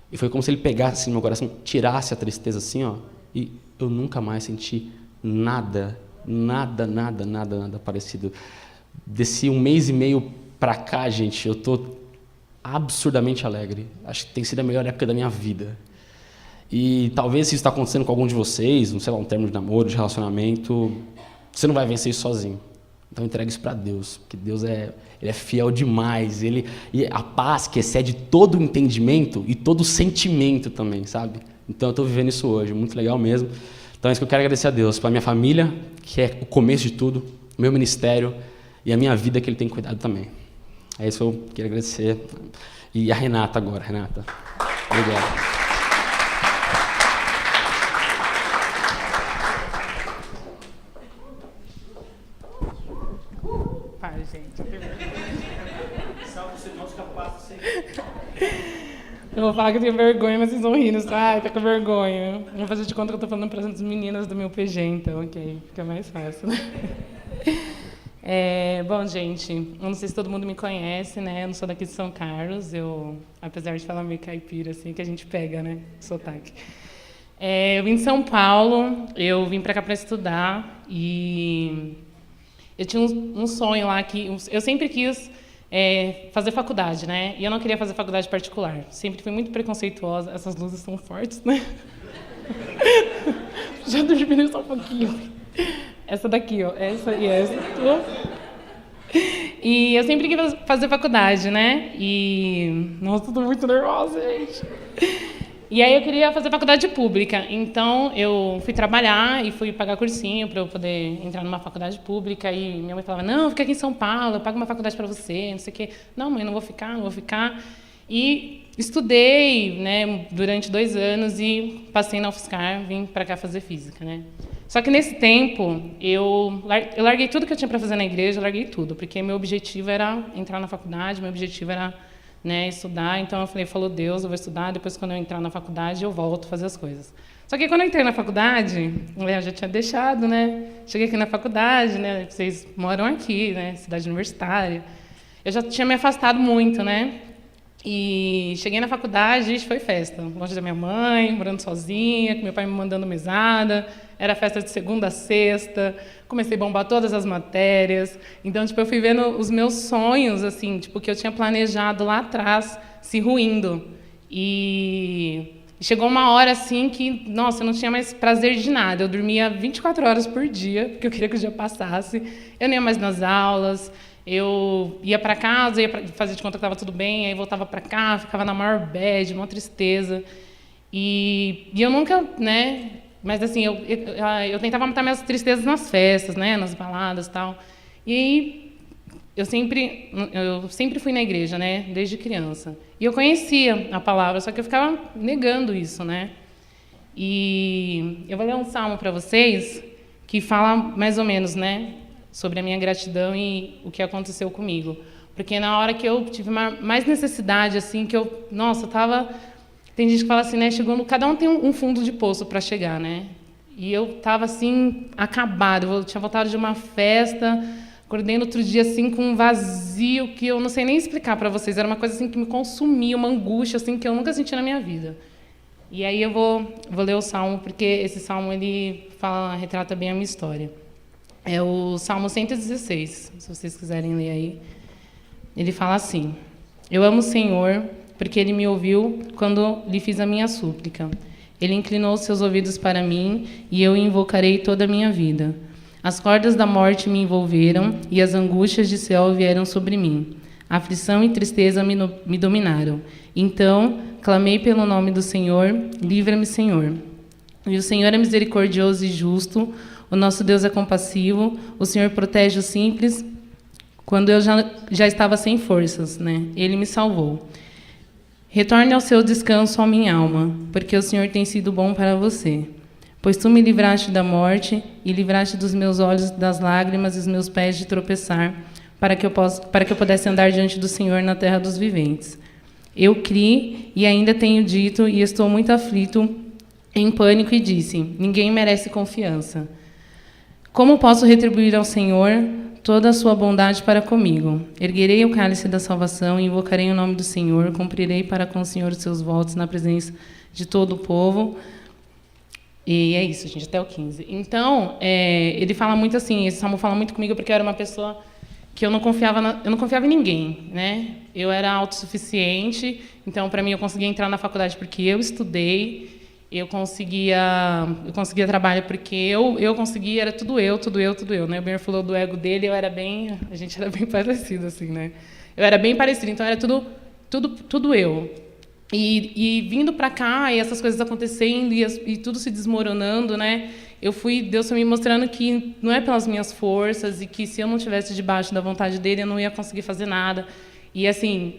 E foi como se Ele pegasse assim, no meu coração, tirasse a tristeza, assim, ó, e eu nunca mais senti nada parecido. Desse 1 mês e meio pra cá, gente, eu tô absurdamente alegre. Acho que tem sido a melhor época da minha vida. E talvez se isso está acontecendo com algum de vocês, não sei lá, um termo de namoro, de relacionamento, você não vai vencer isso sozinho. Então entregue isso para Deus, porque Deus ele é fiel demais. E a paz que excede todo o entendimento e todo o sentimento também, sabe? Então eu estou vivendo isso hoje, muito legal mesmo. Então é isso que eu quero agradecer a Deus, para minha família, que é o começo de tudo, o meu ministério e a minha vida que Ele tem cuidado também. É isso que eu quero agradecer. E a Renata agora, Renata. Obrigado. Para, gente. Eu vou falar que eu tenho vergonha, mas vocês vão rindo. Ai, tá com vergonha. Eu vou fazer de conta que eu tô falando para as meninas do meu PG, então, ok. Fica mais fácil. Bom, gente, eu não sei se todo mundo me conhece, né? Eu não sou daqui de São Carlos. Apesar de falar meio caipira, assim, que a gente pega, né? Sotaque. Eu vim de São Paulo, eu vim para cá para estudar e eu tinha um sonho lá que eu sempre quis fazer faculdade, né? E eu não queria fazer faculdade particular. Sempre fui muito preconceituosa. Essas luzes são fortes, né? Já diminuiu só um pouquinho. Essa daqui, ó. Essa e essa. E eu sempre quis fazer faculdade, né? Nossa, tô muito nervosa, gente. E aí eu queria fazer faculdade pública. Então, eu fui trabalhar e fui pagar cursinho para eu poder entrar numa faculdade pública. E minha mãe falava, não, fica aqui em São Paulo, eu pago uma faculdade para você, não sei o quê. Não, mãe, não vou ficar. E estudei, né, durante 2 anos e passei na UFSCar, vim para cá fazer física, né? Só que nesse tempo, eu larguei tudo que eu tinha para fazer na igreja, eu larguei tudo, porque meu objetivo era entrar na faculdade, meu objetivo era, né, estudar. Então eu falou Deus, eu vou estudar, depois quando eu entrar na faculdade eu volto a fazer as coisas. Só que quando eu entrei na faculdade, eu já tinha deixado, né? Cheguei aqui na faculdade, né? Vocês moram aqui, né? Cidade universitária. Eu já tinha me afastado muito, né? E cheguei na faculdade, isso foi festa. Longe da minha mãe, morando sozinha, com meu pai me mandando mesada. Era festa de segunda a sexta. Comecei a bombar todas as matérias. Então, tipo, eu fui vendo os meus sonhos, assim, tipo, que eu tinha planejado lá atrás, se ruindo. E chegou uma hora, assim, que, nossa, eu não tinha mais prazer de nada. Eu dormia 24 horas por dia, porque eu queria que o dia passasse. Eu não ia mais nas aulas. Eu ia para casa, ia fazer de conta que estava tudo bem, aí voltava para cá, ficava na maior bad, uma tristeza. E eu nunca, né? Mas assim, eu tentava matar minhas tristezas nas festas, né? Nas baladas e tal. E aí eu sempre fui na igreja, né? Desde criança. E eu conhecia a palavra, só que eu ficava negando isso, né? E eu vou ler um salmo para vocês que fala mais ou menos, né? Sobre a minha gratidão e o que aconteceu comigo. Porque na hora que eu tive mais necessidade, assim, que eu... Nossa, eu tava... Tem gente que fala assim, né? Cada um tem um fundo de poço para chegar, né? E eu tava, assim, acabada. Eu tinha voltado de uma festa, acordei no outro dia, assim, com um vazio que eu não sei nem explicar para vocês. Era uma coisa, assim, que me consumia, uma angústia, assim, que eu nunca senti na minha vida. E aí eu vou ler o salmo, porque esse salmo, ele retrata bem a minha história. É o Salmo 116, se vocês quiserem ler aí. Ele fala assim: Eu amo o Senhor, porque Ele me ouviu quando lhe fiz a minha súplica. Ele inclinou os seus ouvidos para mim, e eu o invocarei toda a minha vida. As cordas da morte me envolveram, e as angústias de céu vieram sobre mim. Aflição e tristeza me dominaram. Então, clamei pelo nome do Senhor, livra-me, Senhor. E o Senhor é misericordioso e justo. O nosso Deus é compassivo, o Senhor protege os simples quando eu já estava sem forças, né? Ele me salvou. Retorne ao seu descanso, ó minha alma, porque o Senhor tem sido bom para você. Pois tu me livraste da morte e livraste dos meus olhos das lágrimas e os meus pés de tropeçar, para que eu pudesse andar diante do Senhor na terra dos viventes. Eu criei e ainda tenho dito, e estou muito aflito, em pânico, e disse: ninguém merece confiança. Como posso retribuir ao Senhor toda a sua bondade para comigo? Erguerei o cálice da salvação e invocarei o nome do Senhor, cumprirei para com o Senhor os seus votos na presença de todo o povo. E é isso, gente, até o 15. Então, ele fala muito assim, esse salmo fala muito comigo porque eu era uma pessoa que eu não confiava em ninguém, né? Eu era autossuficiente, então, para mim, eu conseguia entrar na faculdade porque eu estudei. eu conseguia trabalho porque eu conseguia, era tudo eu, né? O Benhor falou do ego dele, a gente era bem parecido, assim, né? Eu era bem parecido, então era tudo eu. E vindo para cá, e essas coisas acontecendo, e tudo se desmoronando, né? Deus foi me mostrando que não é pelas minhas forças, e que se eu não estivesse debaixo da vontade dele, eu não ia conseguir fazer nada. E assim,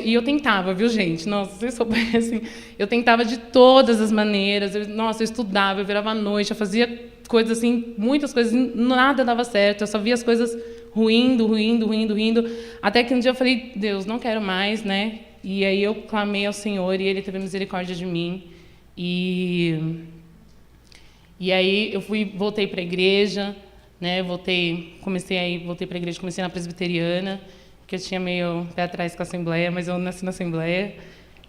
e eu tentava, viu, gente? Nossa, vocês soubessem, eu tentava de todas as maneiras. Eu estudava, eu virava à noite, eu fazia coisas assim, muitas coisas, nada dava certo. Eu só via as coisas ruindo, até que um dia eu falei: Deus, não quero mais, né? E aí eu clamei ao Senhor e Ele teve misericórdia de mim. E aí eu voltei para a igreja, né? Voltei para a igreja, comecei na presbiteriana, que eu tinha meio pé atrás com a Assembleia, mas eu nasci na Assembleia.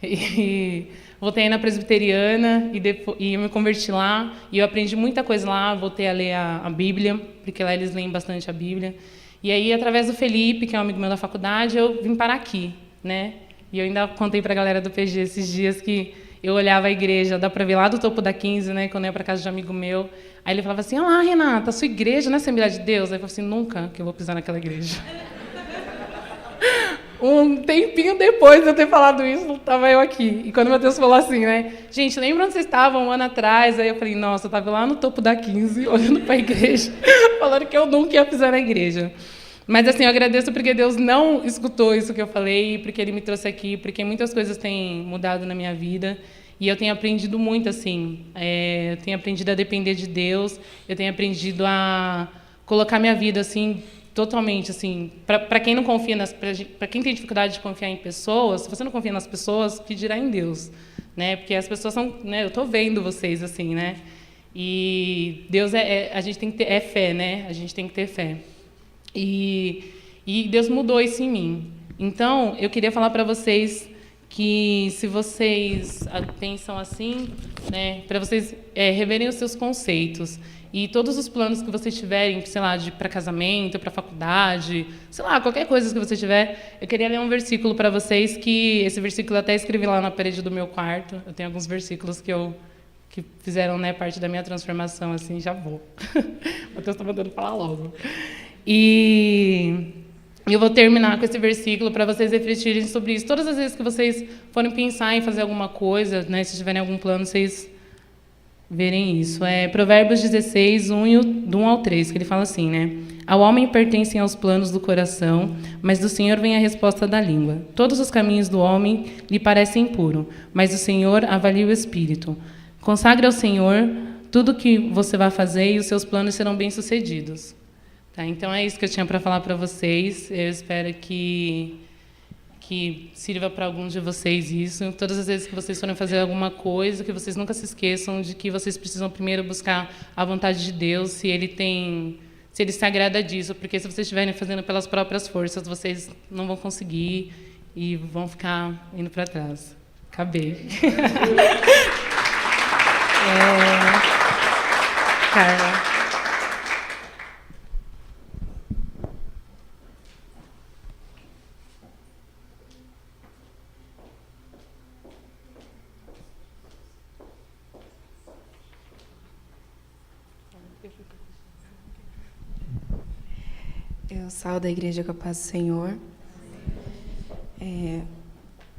E voltei na presbiteriana e eu me converti lá. E eu aprendi muita coisa lá, voltei a ler a Bíblia, porque lá eles leem bastante a Bíblia. E aí, através do Felipe, que é um amigo meu da faculdade, eu vim parar aqui, né? E eu ainda contei para a galera do PG esses dias que eu olhava a igreja, dá para ver lá do topo da 15, né, quando eu ia para casa de um amigo meu. Aí ele falava assim: olha lá, Renata, a sua igreja não é Assembleia de Deus? Aí eu falava assim: nunca que eu vou pisar naquela igreja. Um tempinho depois de eu ter falado isso, estava eu aqui. E quando o Matheus falou assim, né, gente, lembra onde vocês estavam um ano atrás? Aí eu falei: nossa, eu estava lá no topo da 15, olhando para a igreja, falando que eu nunca ia pisar na igreja. Mas, assim, eu agradeço porque Deus não escutou isso que eu falei, porque Ele me trouxe aqui, porque muitas coisas têm mudado na minha vida. E eu tenho aprendido muito, assim. Eu tenho aprendido a depender de Deus, eu tenho aprendido a colocar minha vida, assim, totalmente, assim. Para quem não confia para quem tem dificuldade de confiar em pessoas, se você não confia nas pessoas, que dirá em Deus, né? Porque as pessoas são, né? Eu estou vendo vocês, assim, né? E Deus a gente tem que ter fé, né? A gente tem que ter fé. E Deus mudou isso em mim. Então, eu queria falar para vocês que, se vocês pensam assim, né, para vocês reverem os seus conceitos. E todos os planos que vocês tiverem, sei lá, para casamento, para faculdade, sei lá, qualquer coisa que você tiver, eu queria ler um versículo para vocês, que esse versículo eu até escrevi lá na parede do meu quarto. Eu tenho alguns versículos que fizeram, né, parte da minha transformação, assim, já vou. O Matheus está mandando falar logo. E eu vou terminar com esse versículo para vocês refletirem sobre isso. Todas as vezes que vocês forem pensar em fazer alguma coisa, né, se tiverem algum plano, vocês verem isso. É Provérbios 16, do 1 ao 3, que ele fala assim, né? Ao homem pertencem aos planos do coração, mas do Senhor vem a resposta da língua. Todos os caminhos do homem lhe parecem impuros, mas o Senhor avalia o espírito. Consagre ao Senhor tudo o que você vai fazer e os seus planos serão bem-sucedidos. Tá, então é isso que eu tinha para falar para vocês. Eu espero que sirva para alguns de vocês isso. Todas as vezes que vocês forem fazer alguma coisa, que vocês nunca se esqueçam de que vocês precisam primeiro buscar a vontade de Deus, se Ele se agrada disso, porque se vocês estiverem fazendo pelas próprias forças, vocês não vão conseguir e vão ficar indo para trás. Acabei. Carla. Eu saio da igreja com a paz do Senhor.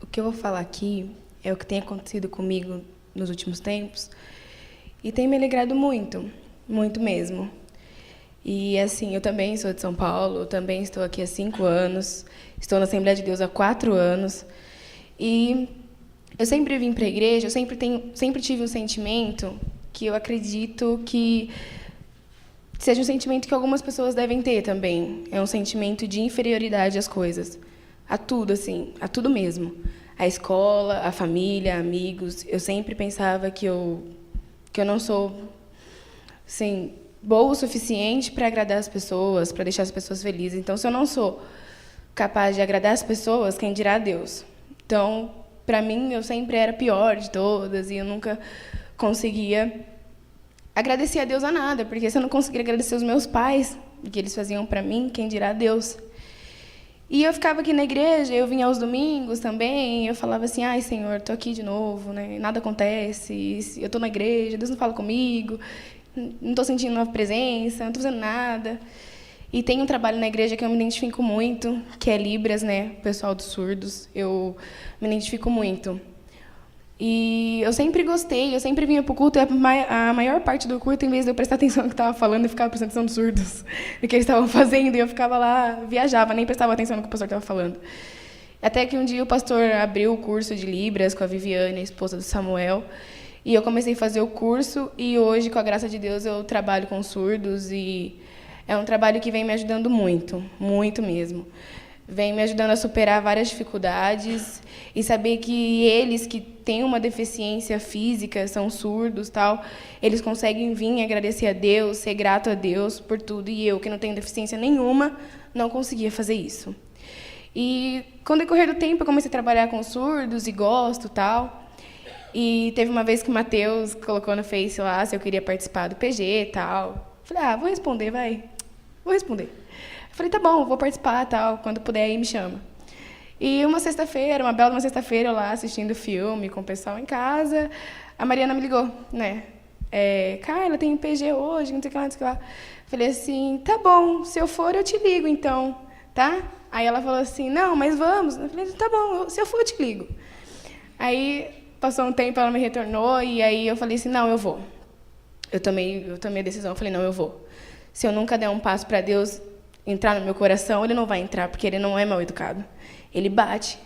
O que eu vou falar aqui é o que tem acontecido comigo nos últimos tempos e tem me alegrado muito, muito mesmo. E, assim, eu também sou de São Paulo, eu também estou aqui há 5 anos, estou na Assembleia de Deus há 4 anos. E eu sempre vim para a igreja, eu sempre tive um sentimento que eu acredito que seja um sentimento que algumas pessoas devem ter também. É um sentimento de inferioridade às coisas. A tudo, assim, a tudo mesmo. A escola, a família, amigos. Eu sempre pensava que eu não sou, assim, boa o suficiente para agradar as pessoas, para deixar as pessoas felizes. Então, se eu não sou capaz de agradar as pessoas, quem dirá Deus? Então, para mim, eu sempre era a pior de todas e eu nunca conseguia agradecer a Deus a nada, porque se eu não conseguir agradecer os meus pais, o que eles faziam para mim, quem dirá Deus? E eu ficava aqui na igreja, eu vinha aos domingos também, eu falava assim, ai, Senhor, estou aqui de novo, né? Nada acontece, eu estou na igreja, Deus não fala comigo, não estou sentindo uma presença, não estou fazendo nada. E tem um trabalho na igreja que eu me identifico muito, que é Libras, né? O pessoal dos surdos, eu me identifico muito. E eu sempre gostei, eu sempre vinha para o culto, e a maior parte do culto, em vez de eu prestar atenção no que estava falando, eu ficava prestando atenção nos surdos, no que eles estavam fazendo, e eu ficava lá, viajava, nem prestava atenção no que o pastor estava falando. Até que um dia o pastor abriu o curso de Libras com a Viviane, a esposa do Samuel, e eu comecei a fazer o curso, e hoje, com a graça de Deus, eu trabalho com surdos, e é um trabalho que vem me ajudando muito, muito mesmo. Vem me ajudando a superar várias dificuldades e saber que eles que têm uma deficiência física, são surdos, tal, eles conseguem vir agradecer a Deus, ser grato a Deus por tudo, e eu, que não tenho deficiência nenhuma, não conseguia fazer isso. E, com o decorrer do tempo, eu comecei a trabalhar com surdos e gosto, tal, e teve uma vez que o Matheus colocou no Face lá se eu queria participar do PG e tal. Falei, vou responder, vai, vou responder. Falei, tá bom, vou participar, tal, quando puder aí me chama. E uma sexta-feira, uma bela sexta-feira, eu lá assistindo filme com o pessoal em casa, a Mariana me ligou, né? Carla, tem PG hoje, não sei o que lá, não sei o que lá. Falei assim, tá bom, se eu for eu te ligo então, tá? Aí ela falou assim, não, mas vamos. Eu falei, tá bom, se eu for eu te ligo. Aí passou um tempo, ela me retornou e aí eu falei assim, não, eu vou. Eu tomei a decisão, eu falei, não, eu vou. Se eu nunca der um passo para Deus entrar no meu coração, ele não vai entrar, porque ele não é mal educado. Ele bate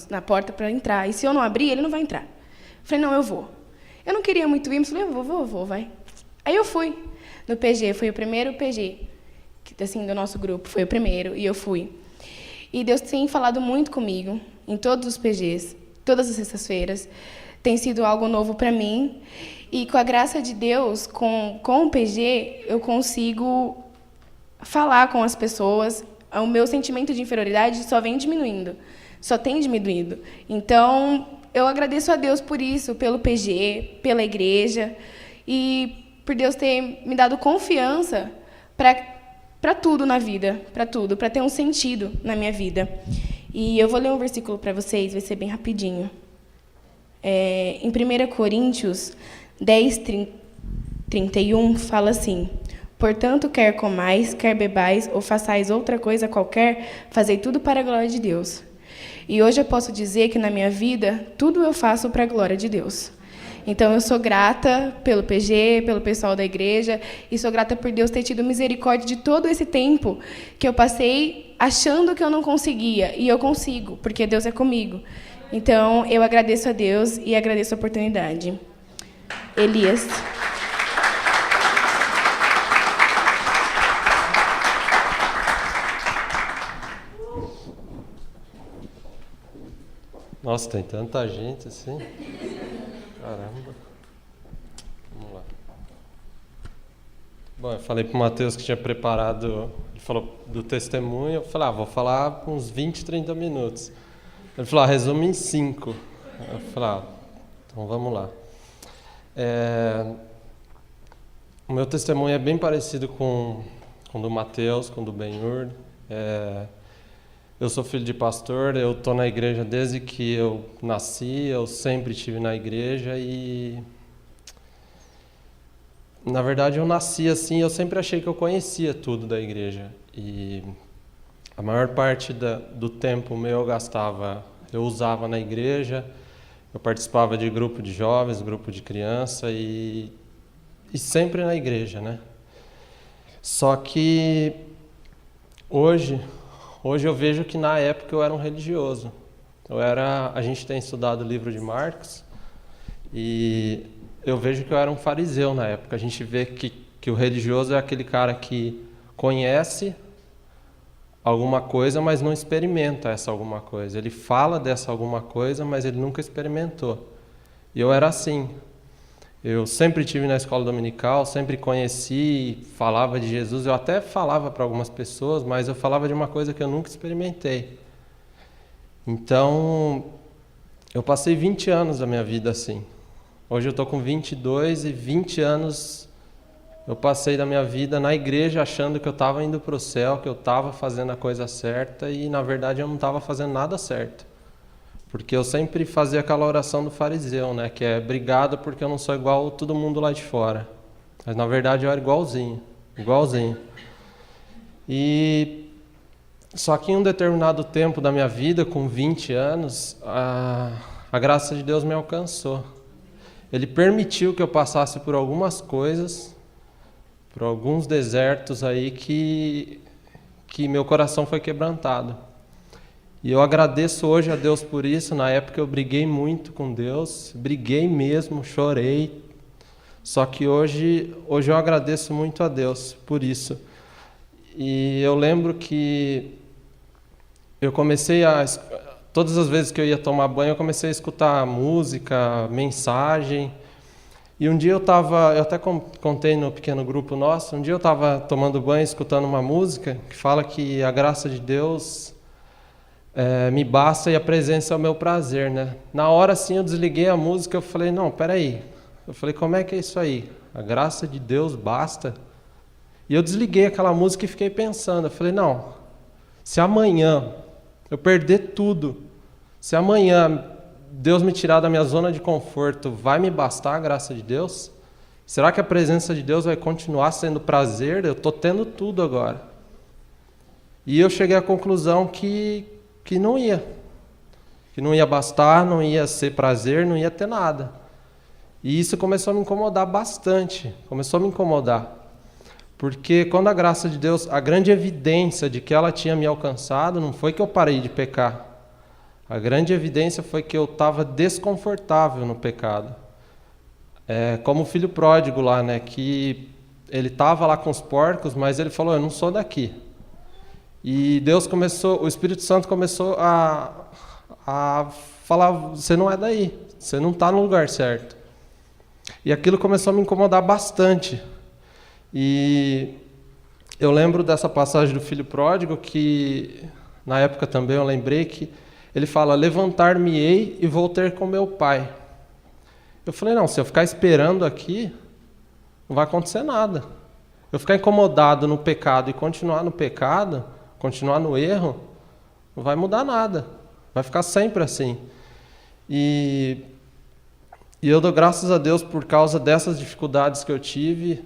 na porta para entrar, e se eu não abrir, ele não vai entrar. Falei, não, eu vou. Eu não queria muito ir, mas falei, eu vou, vai. Aí eu fui no PG, foi o primeiro PG, assim, do nosso grupo, foi o primeiro, e eu fui. E Deus tem falado muito comigo, em todos os PGs, todas as sextas-feiras, tem sido algo novo para mim, e com a graça de Deus, com o PG, eu consigo falar com as pessoas, o meu sentimento de inferioridade só vem diminuindo, só tem diminuído. Então, eu agradeço a Deus por isso, pelo PG, pela igreja, e por Deus ter me dado confiança para tudo na vida, para tudo, para ter um sentido na minha vida. E eu vou ler um versículo para vocês, vai ser bem rapidinho. Em 1 Coríntios 10, 31, fala assim, portanto, quer comais, quer bebais, ou façais outra coisa qualquer, fazei tudo para a glória de Deus. E hoje eu posso dizer que na minha vida, tudo eu faço para a glória de Deus. Então, eu sou grata pelo PG, pelo pessoal da igreja, e sou grata por Deus ter tido misericórdia de todo esse tempo que eu passei achando que eu não conseguia, e eu consigo, porque Deus é comigo. Então, eu agradeço a Deus e agradeço a oportunidade. Elias. Nossa, tem tanta gente assim. Caramba. Vamos lá. Bom, eu falei para o Matheus que tinha preparado, ele falou do testemunho, eu falei, vou falar uns 20, 30 minutos. Ele falou, resume em 5. Eu falei, então vamos lá. O meu testemunho é bem parecido com o do Matheus, com o do Ben-Hur. Eu sou filho de pastor, eu estou na igreja desde que eu nasci, eu sempre estive na igreja e... Na verdade, eu nasci assim, eu sempre achei que eu conhecia tudo da igreja. E a maior parte do tempo meu eu usava na igreja, eu participava de grupo de jovens, grupo de criança e sempre na igreja, né? Só que hoje eu vejo que na época eu era um religioso. A gente tem estudado o livro de Marcos e eu vejo que eu era um fariseu na época. A gente vê que o religioso é aquele cara que conhece alguma coisa, mas não experimenta essa alguma coisa. Ele fala dessa alguma coisa, mas ele nunca experimentou. E eu era assim. Eu sempre estive na escola dominical, sempre conheci, falava de Jesus. Eu até falava para algumas pessoas, mas eu falava de uma coisa que eu nunca experimentei. Então, eu passei 20 anos da minha vida assim. Hoje eu estou com 22 e 20 anos Eu passei da minha vida na igreja achando que eu estava indo para o céu, que eu estava fazendo a coisa certa e, na verdade, eu não estava fazendo nada certo. Porque eu sempre fazia aquela oração do fariseu, né? Que é obrigado porque eu não sou igual a todo mundo lá de fora. Mas, na verdade, eu era igualzinho. E só que em um determinado tempo da minha vida, com 20 anos, a graça de Deus me alcançou. Ele permitiu que eu passasse por algumas coisas, por alguns desertos aí que meu coração foi quebrantado. E eu agradeço hoje a Deus por isso. Na época eu briguei muito com Deus, briguei mesmo, chorei. Só que hoje eu agradeço muito a Deus por isso. E eu lembro que eu comecei todas as vezes que eu ia tomar banho, eu comecei a escutar música, mensagem. E um dia eu até contei no pequeno grupo nosso, um dia eu estava tomando banho, escutando uma música que fala que a graça de Deus me basta e a presença é o meu prazer, né? Na hora, assim, eu desliguei a música, eu falei, não, peraí. Eu falei, como é que é isso aí? A graça de Deus basta? E eu desliguei aquela música e fiquei pensando. Eu falei, não, se amanhã eu perder tudo, se amanhã Deus me tirar da minha zona de conforto, vai me bastar a graça de Deus? Será que a presença de Deus vai continuar sendo prazer? Eu estou tendo tudo agora. E eu cheguei à conclusão que não ia. Que não ia bastar, não ia ser prazer, não ia ter nada. E isso começou a me incomodar bastante. Começou a me incomodar. Porque quando a graça de Deus, a grande evidência de que ela tinha me alcançado, não foi que eu parei de pecar. A grande evidência foi que eu estava desconfortável no pecado. Como o filho pródigo lá, né? Que ele estava lá com os porcos, mas ele falou, eu não sou daqui. E o Espírito Santo começou a falar, você não é daí, você não está no lugar certo. E aquilo começou a me incomodar bastante. E eu lembro dessa passagem do filho pródigo, que na época também eu lembrei que ele fala, levantar-me-ei e vou ter com meu pai. Eu falei, não, se eu ficar esperando aqui, não vai acontecer nada. Eu ficar incomodado no pecado e continuar no pecado, continuar no erro, não vai mudar nada. Vai ficar sempre assim. E eu dou graças a Deus por causa dessas dificuldades que eu tive.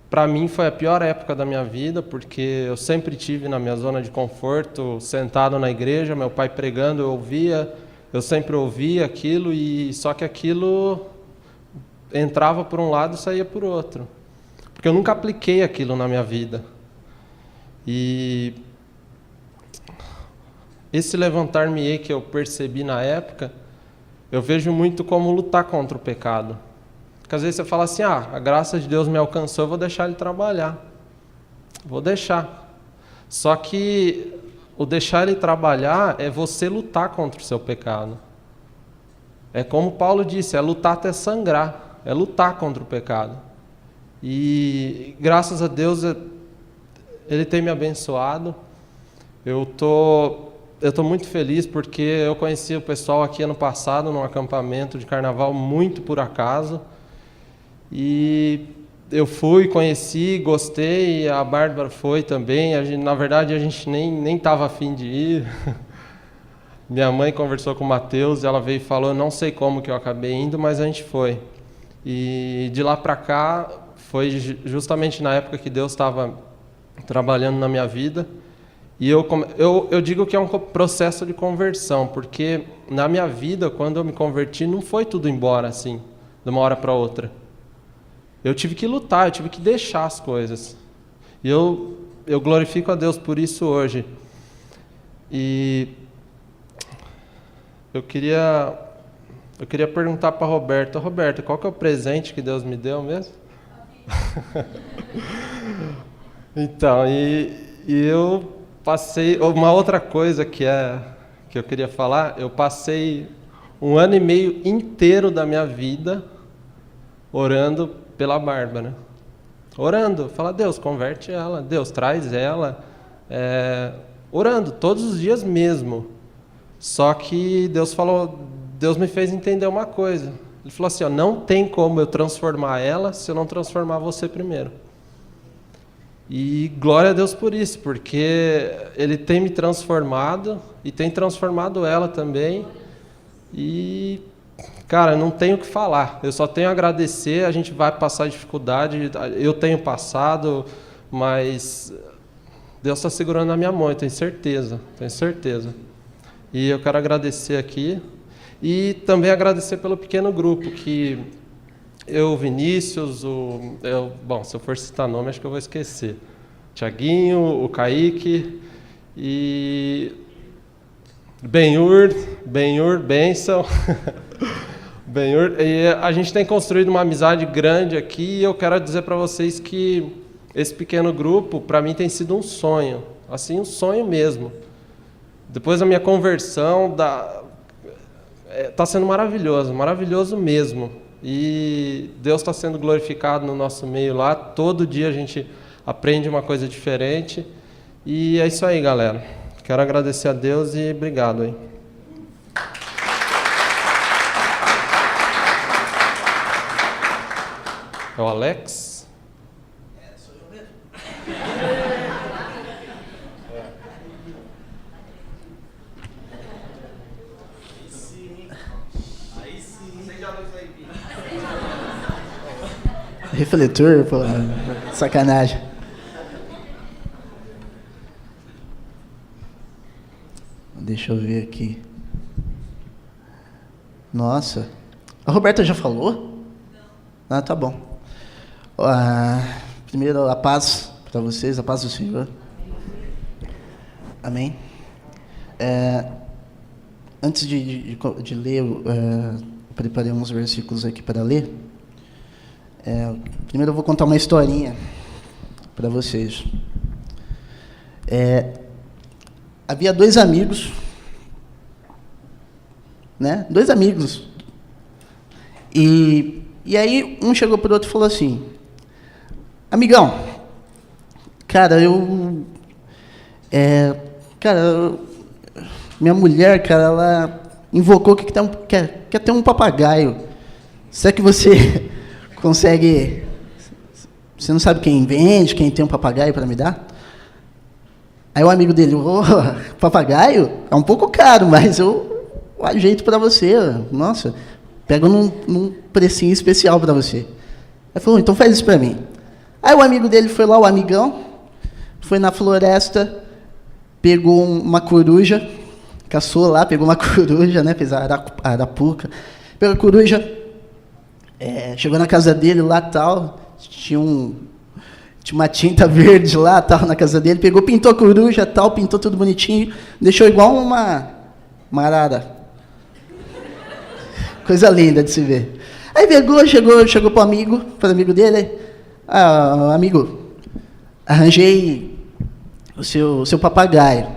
Para mim foi a pior época da minha vida, porque eu sempre tive na minha zona de conforto, sentado na igreja, meu pai pregando, eu sempre ouvia aquilo, e só que aquilo entrava por um lado e saía por outro. Porque eu nunca apliquei aquilo na minha vida. E esse levantar-me-ei que eu percebi na época, eu vejo muito como lutar contra o pecado. Porque às vezes você fala assim, a graça de Deus me alcançou, eu vou deixar ele trabalhar. Vou deixar. Só que o deixar ele trabalhar é você lutar contra o seu pecado. É como Paulo disse, é lutar até sangrar. É lutar contra o pecado. E graças a Deus, ele tem me abençoado. Eu tô muito feliz porque eu conheci o pessoal aqui ano passado num acampamento de carnaval muito por acaso. E eu fui, conheci, gostei, a Bárbara foi também. Na verdade, a gente nem estava afim de ir. Minha mãe conversou com o Matheus, ela veio e falou, não sei como que eu acabei indo, mas a gente foi. E de lá para cá, foi justamente na época que Deus estava trabalhando na minha vida. E eu digo que é um processo de conversão, porque na minha vida, quando eu me converti, não foi tudo embora assim, de uma hora para outra. Eu tive que lutar, eu tive que deixar as coisas. E eu glorifico a Deus por isso hoje. E eu queria perguntar para a Roberta. Roberta, qual que é o presente que Deus me deu mesmo? Então, e eu passei... Uma outra coisa que eu queria falar, eu passei 1 ano e meio inteiro da minha vida orando pela Bárbara. Orando, fala, Deus, converte ela, Deus, traz ela. Orando, todos os dias mesmo. Só que Deus me fez entender uma coisa. Ele falou assim, ó, não tem como eu transformar ela se eu não transformar você primeiro. E glória a Deus por isso, porque Ele tem me transformado e tem transformado ela também. E, cara, não tenho o que falar, eu só tenho a agradecer. A gente vai passar dificuldade, eu tenho passado, mas Deus está segurando na minha mão, eu tenho certeza. E eu quero agradecer aqui e também agradecer pelo pequeno grupo que eu, Vinícius, bom, se eu for citar nome, acho que eu vou esquecer. Tiaguinho, o Kaique e Benhur, Benção. Benhur, e a gente tem construído uma amizade grande aqui e eu quero dizer para vocês que esse pequeno grupo, para mim, tem sido um sonho, assim, um sonho mesmo. Depois da minha conversão, está sendo maravilhoso mesmo. E Deus está sendo glorificado no nosso meio lá. Todo dia a gente aprende uma coisa diferente. E é isso aí, galera. Quero agradecer a Deus e obrigado, hein? É o Alex? Sou eu mesmo. Aí sim. Refletor, pô, sacanagem. Deixa eu ver aqui. Nossa. A Roberta já falou? Não. Ah, tá bom. Primeiro, a paz para vocês, a paz do Senhor. Amém. Antes de ler, preparei uns versículos aqui para ler. Primeiro eu vou contar uma historinha para vocês. Havia dois amigos, né? Dois amigos. E aí um chegou para o outro e falou assim: amigão, cara, minha mulher, cara, ela invocou que quer ter um papagaio. Será que você consegue? Você não sabe quem vende, quem tem um papagaio para me dar? Aí o amigo dele: papagaio? É um pouco caro, mas eu ajeito para você. Nossa, pego num precinho especial para você. Aí falou: então faz isso para mim. Aí o amigo dele foi lá, o amigão, foi na floresta, pegou uma coruja, caçou lá, pegou uma coruja, né, fez a arapuca, pegou a coruja, chegou na casa dele lá, tal, tinha uma tinta verde lá, tal, na casa dele, pegou, pintou a coruja, tal, pintou tudo bonitinho, deixou igual uma arara. Coisa linda de se ver. Aí pegou, chegou para o amigo dele: amigo, arranjei o seu papagaio.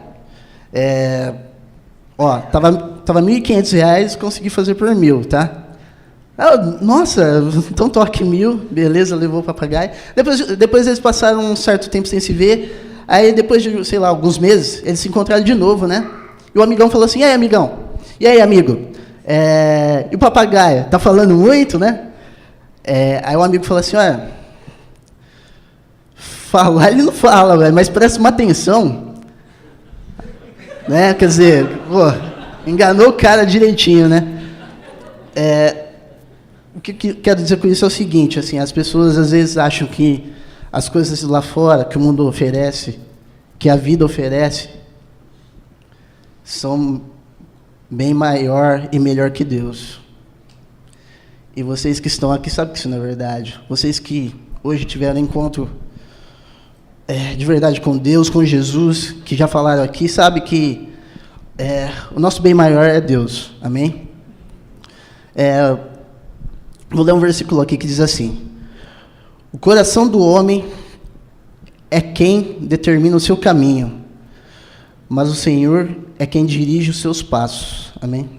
Tava R$1.500, consegui fazer por 1.000, tá? Nossa, então toque 1.000, beleza, levou o papagaio. Depois eles passaram um certo tempo sem se ver. Aí depois de, sei lá, alguns meses, eles se encontraram de novo, né? E o amigão falou assim: e aí, amigão? E aí, amigo? E o papagaio? Tá falando muito, né? Aí o amigo falou assim: olha, falar ele não fala, véio, mas presta uma atenção. Né? Quer dizer, enganou o cara direitinho, né? O que quero dizer com isso é o seguinte, assim, as pessoas às vezes acham que as coisas lá fora, que o mundo oferece, que a vida oferece, são bem maior e melhor que Deus. E vocês que estão aqui sabem que isso não é verdade. Vocês que hoje tiveram encontro de verdade com Deus, com Jesus, que já falaram aqui, sabem que o nosso bem maior é Deus. Amém? Vou ler um versículo aqui que diz assim: o coração do homem é quem determina o seu caminho, mas o Senhor é quem dirige os seus passos. Amém?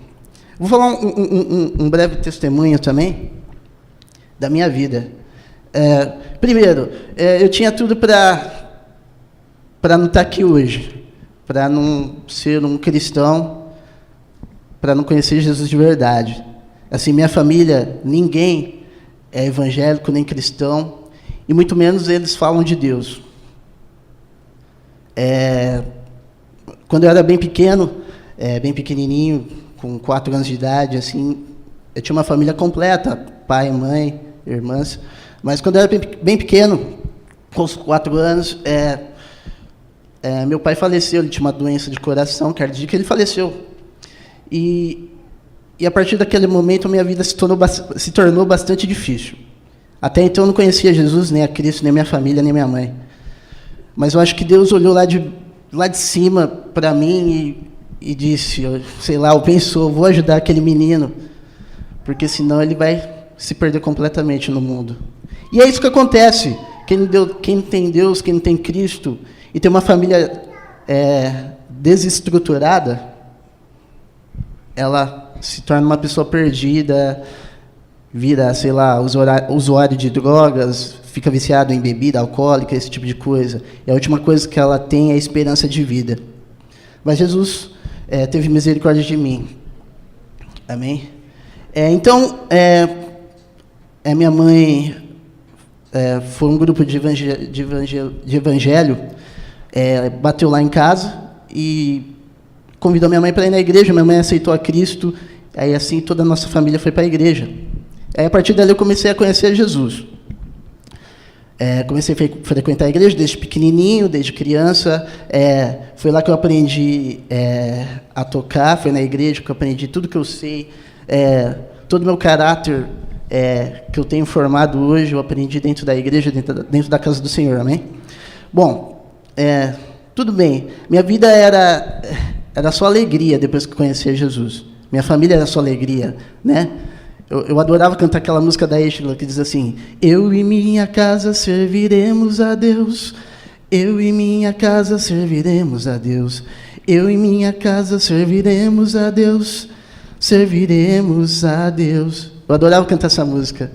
Vou falar um breve testemunho também da minha vida. Primeiro, eu tinha tudo para não estar aqui hoje, para não ser um cristão, para não conhecer Jesus de verdade. Assim, minha família, ninguém é evangélico nem cristão, e muito menos eles falam de Deus. Quando eu era bem pequeno, bem pequenininho, com 4 anos de idade, assim, eu tinha uma família completa, pai, mãe, irmãs. Mas quando eu era bem pequeno, com os 4 anos, meu pai faleceu. Ele tinha uma doença de coração cardíaca, ele faleceu. E a partir daquele momento, minha vida se tornou bastante difícil. Até então, eu não conhecia Jesus, nem a Cristo, nem a minha família, nem a minha mãe. Mas eu acho que Deus olhou lá de cima para mim e disse, sei lá, ou pensou, vou ajudar aquele menino, porque senão ele vai se perder completamente no mundo. E é isso que acontece. Quem tem Deus, quem tem Cristo, e tem uma família desestruturada, ela se torna uma pessoa perdida, vira, sei lá, usuário de drogas, fica viciado em bebida alcoólica, esse tipo de coisa. E a última coisa que ela tem é a esperança de vida. Mas Jesus teve misericórdia de mim. Amém? Então, minha mãe foi um grupo de evangelho, bateu lá em casa e convidou minha mãe para ir na igreja. Minha mãe aceitou a Cristo, aí assim toda a nossa família foi para a igreja. Aí, a partir dali eu comecei a conhecer Jesus. Comecei a frequentar a igreja desde pequenininho, desde criança. Foi lá que eu aprendi a tocar, foi na igreja que eu aprendi tudo que eu sei. Todo o meu caráter que eu tenho formado hoje, eu aprendi dentro da igreja, dentro da casa do Senhor, amém? Bom, tudo bem. Minha vida era só alegria depois que conheci Jesus. Minha família era só alegria, né? Eu adorava cantar aquela música da Estela que diz assim: eu e minha casa serviremos a Deus. Eu e minha casa serviremos a Deus. Eu e minha casa serviremos a Deus. Serviremos a Deus. Eu adorava cantar essa música.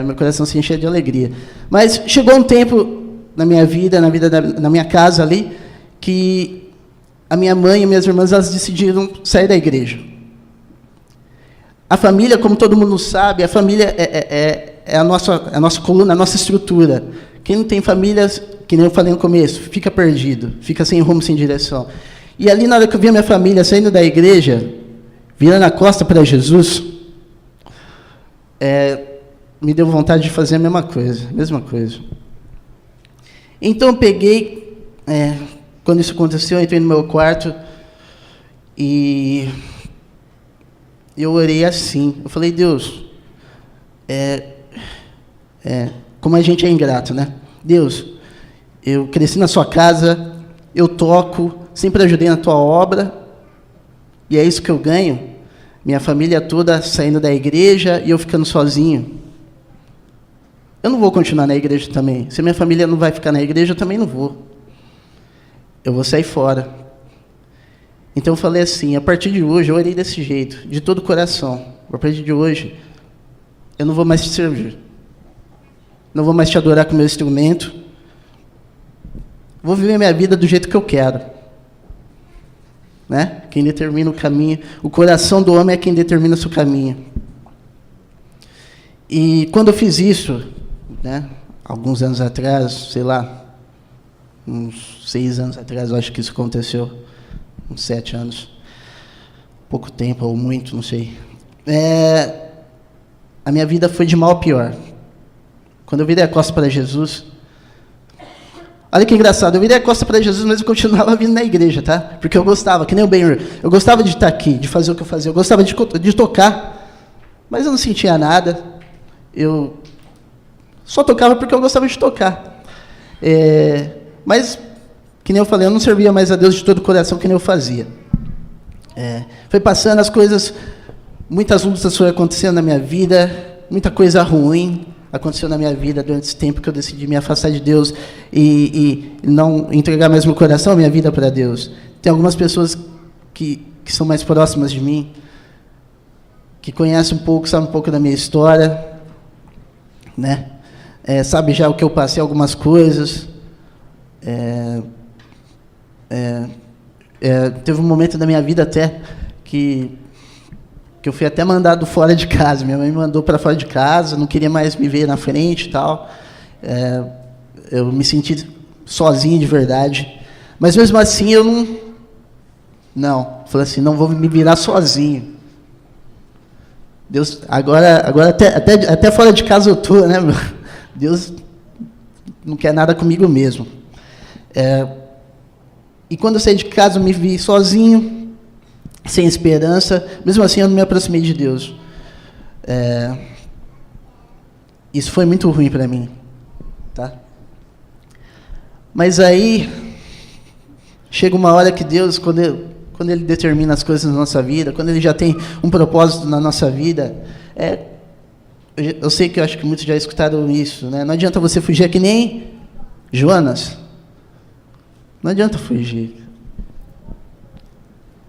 Meu coração se enchia de alegria. Mas chegou um tempo na minha vida, na minha casa ali, que a minha mãe e minhas irmãs, elas decidiram sair da igreja. A família, como todo mundo sabe, a família é a nossa coluna, a nossa estrutura. Quem não tem família, que nem eu falei no começo, fica perdido, fica sem rumo, sem direção. E ali, na hora que eu vi a minha família saindo da igreja, virando a costa para Jesus, me deu vontade de fazer a mesma coisa. Então eu peguei, quando isso aconteceu, eu entrei no meu quarto e eu orei assim. Eu falei: Deus, como a gente é ingrato, né? Deus, eu cresci na sua casa, eu toco, sempre ajudei na tua obra, e é isso que eu ganho. Minha família toda saindo da igreja e eu ficando sozinho. Eu não vou continuar na igreja também. Se minha família não vai ficar na igreja, eu também não vou. Eu vou sair fora. Então eu falei assim: a partir de hoje, eu orei desse jeito, de todo o coração. A partir de hoje, eu não vou mais te servir. Não vou mais te adorar com o meu instrumento. Vou viver minha vida do jeito que eu quero. Né? Quem determina o caminho, o coração do homem é quem determina o seu caminho. E quando eu fiz isso, né, alguns anos atrás, sei lá, uns 6 anos atrás, eu acho que isso aconteceu, uns 7 anos, pouco tempo ou muito, não sei. A minha vida foi de mal a pior. Quando eu virei a costa para Jesus, olha que engraçado, eu virei a costa para Jesus, mas eu continuava vindo na igreja, tá? Porque eu gostava, que nem o Benhur, eu gostava de estar aqui, de fazer o que eu fazia, eu gostava de tocar, mas eu não sentia nada, eu só tocava porque eu gostava de tocar. Mas, que nem eu falei, eu não servia mais a Deus de todo o coração que nem eu fazia. Foi passando as coisas, muitas lutas foram acontecendo na minha vida, muita coisa ruim aconteceu na minha vida durante esse tempo que eu decidi me afastar de Deus e não entregar mais meu coração, minha vida para Deus. Tem algumas pessoas que são mais próximas de mim, que conhecem um pouco, sabem um pouco da minha história, né? Sabe já o que eu passei, algumas coisas. Teve um momento da minha vida até que que eu fui até mandado fora de casa. Minha mãe me mandou para fora de casa, não queria mais me ver na frente e tal. Eu me senti sozinho de verdade. Mas mesmo assim eu não. Falei assim, não vou me virar sozinho. Deus, agora até fora de casa eu tô, né, meu? Deus não quer nada comigo mesmo. E quando eu saí de casa eu me vi sozinho, sem esperança. Mesmo assim eu não me aproximei de Deus. Isso foi muito ruim para mim, tá? Mas aí chega uma hora que Deus, quando Ele determina as coisas na nossa vida, quando Ele já tem um propósito na nossa vida, eu sei que eu acho que muitos já escutaram isso, né? Não adianta você fugir, é que nem Jonas. Não adianta fugir.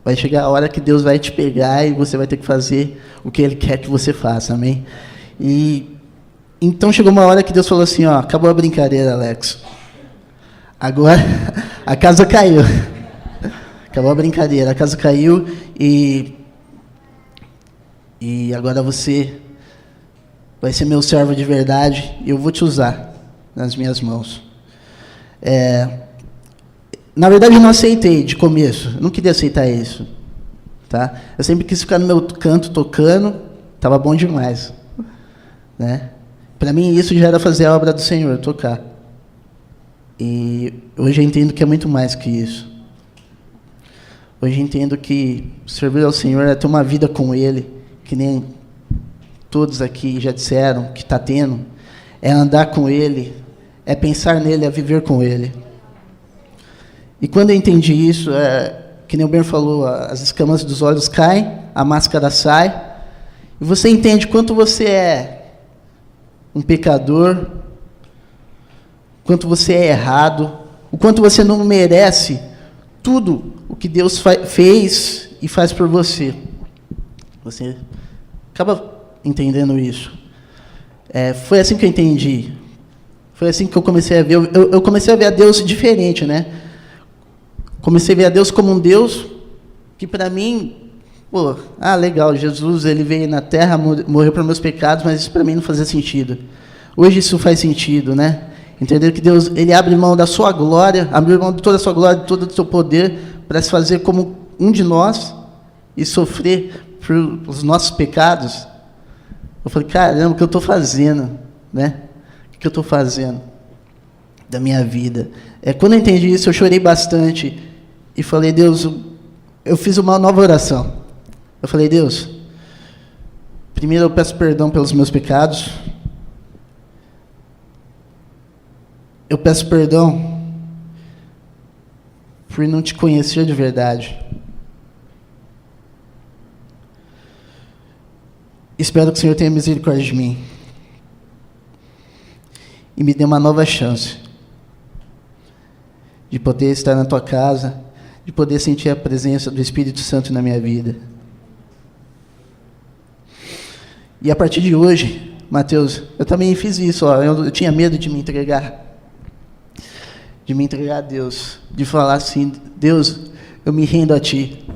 Vai chegar a hora que Deus vai te pegar e você vai ter que fazer o que Ele quer que você faça, amém? E então chegou uma hora que Deus falou assim, ó, acabou a brincadeira, Alex. Agora a casa caiu. Acabou a brincadeira, a casa caiu e agora você vai ser meu servo de verdade e eu vou te usar nas minhas mãos. Na verdade, eu não aceitei de começo. Eu não queria aceitar isso. Tá? Eu sempre quis ficar no meu canto tocando. Estava bom demais. Né? Para mim, isso já era fazer a obra do Senhor, tocar. E hoje eu entendo que é muito mais que isso. Hoje eu entendo que servir ao Senhor é ter uma vida com Ele, que nem todos aqui já disseram que está tendo. É andar com Ele, é pensar nele, é viver com Ele. E quando eu entendi isso, que nem o Ben falou, as escamas dos olhos caem, a máscara sai, e você entende quanto você é um pecador, quanto você é errado, o quanto você não merece tudo o que Deus fez e faz por você. Você acaba entendendo isso. Foi assim que eu entendi. Foi assim que eu comecei a ver. Eu comecei a ver a Deus diferente, né? Comecei a ver a Deus como um Deus que, para mim, legal, Jesus, ele veio na Terra, morreu para meus pecados, mas isso para mim não fazia sentido. Hoje isso faz sentido, né? Entender que Deus, ele abre mão da sua glória, abre mão de toda a sua glória, de todo o seu poder, para se fazer como um de nós e sofrer pelos nossos pecados. Eu falei, caramba, o que eu estou fazendo, né? O que eu estou fazendo da minha vida? Quando eu entendi isso, eu chorei bastante e falei, Deus, eu fiz uma nova oração. Eu falei, Deus, primeiro eu peço perdão pelos meus pecados. Eu peço perdão por não te conhecer de verdade. Espero que o Senhor tenha misericórdia de mim e me dê uma nova chance de poder estar na tua casa, de poder sentir a presença do Espírito Santo na minha vida. E a partir de hoje, Mateus, eu também fiz isso, eu tinha medo de me entregar a Deus, de falar assim, Deus, eu me rendo a Ti,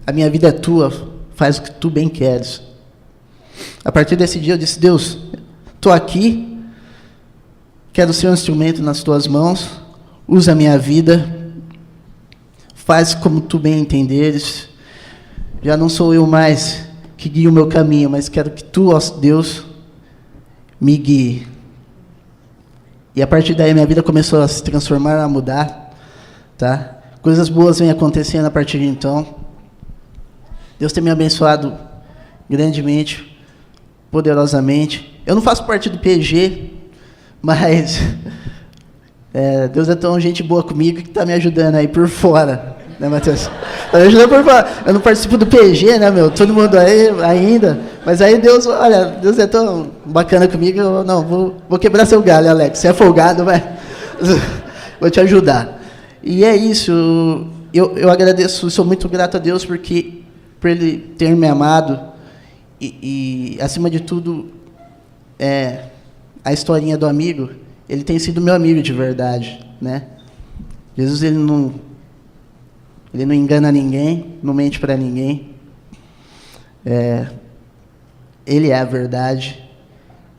a minha vida é Tua, faz o que Tu bem queres. A partir desse dia eu disse, Deus, estou aqui, quero ser um instrumento nas Tuas mãos, usa a minha vida, faz como Tu bem entenderes, já não sou eu mais que guio o meu caminho, mas quero que Tu, ó Deus, me guie. E a partir daí minha vida começou a se transformar, a mudar, tá? Coisas boas vêm acontecendo a partir de então. Deus tem me abençoado grandemente, poderosamente. Eu não faço parte do PG, mas Deus é tão gente boa comigo que está me ajudando aí por fora, né, Mateus? Tá me ajudando por fora. Eu não participo do PG, né, meu? Todo mundo aí ainda. Mas aí Deus, olha, Deus é tão bacana comigo, eu não, vou quebrar seu galho, Alex. Você é folgado, vai. Vou te ajudar. E é isso. Eu agradeço, sou muito grato a Deus por Ele ter me amado. E acima de tudo, a historinha do amigo, ele tem sido meu amigo de verdade, né? Jesus, ele não engana ninguém, não mente para ninguém. Ele é a verdade.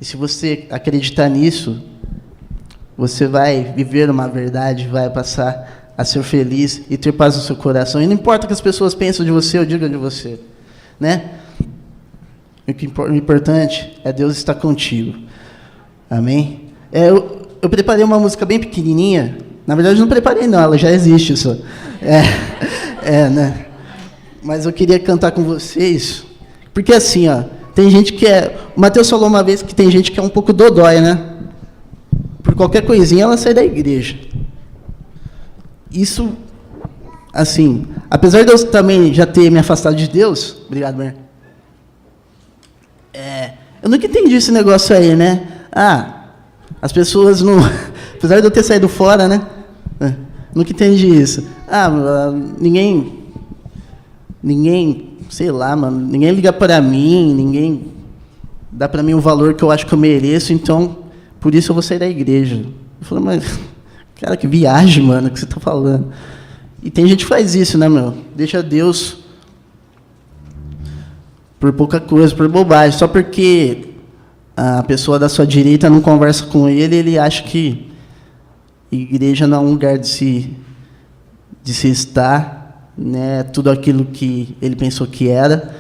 E se você acreditar nisso, você vai viver uma verdade, vai passar a ser feliz e ter paz no seu coração. E não importa o que as pessoas pensam de você ou digam de você, né? O importante é Deus estar contigo. Amém? Eu preparei uma música bem pequenininha. Na verdade, não preparei, não. Ela já existe só. Né? Mas eu queria cantar com vocês. Porque assim, ó, tem gente que é... O Mateus falou uma vez que tem gente que é um pouco dodói, né? Por qualquer coisinha, ela sai da igreja. Isso, assim... Apesar de eu também já ter me afastado de Deus... Obrigado, Mer. Eu nunca entendi esse negócio aí, né? As pessoas não... Apesar de eu ter saído fora, né? Nunca entendi isso. Ninguém, sei lá, mano, ninguém liga para mim, ninguém dá para mim o valor que eu acho que eu mereço, então, por isso eu vou sair da igreja. Eu falei, mas, cara, que viagem, mano, que você tá falando. E tem gente que faz isso, né, meu? Deixa Deus por pouca coisa, por bobagem, só porque a pessoa da sua direita não conversa com ele, ele acha que igreja não é um lugar de se estar, né? Tudo aquilo que ele pensou que era,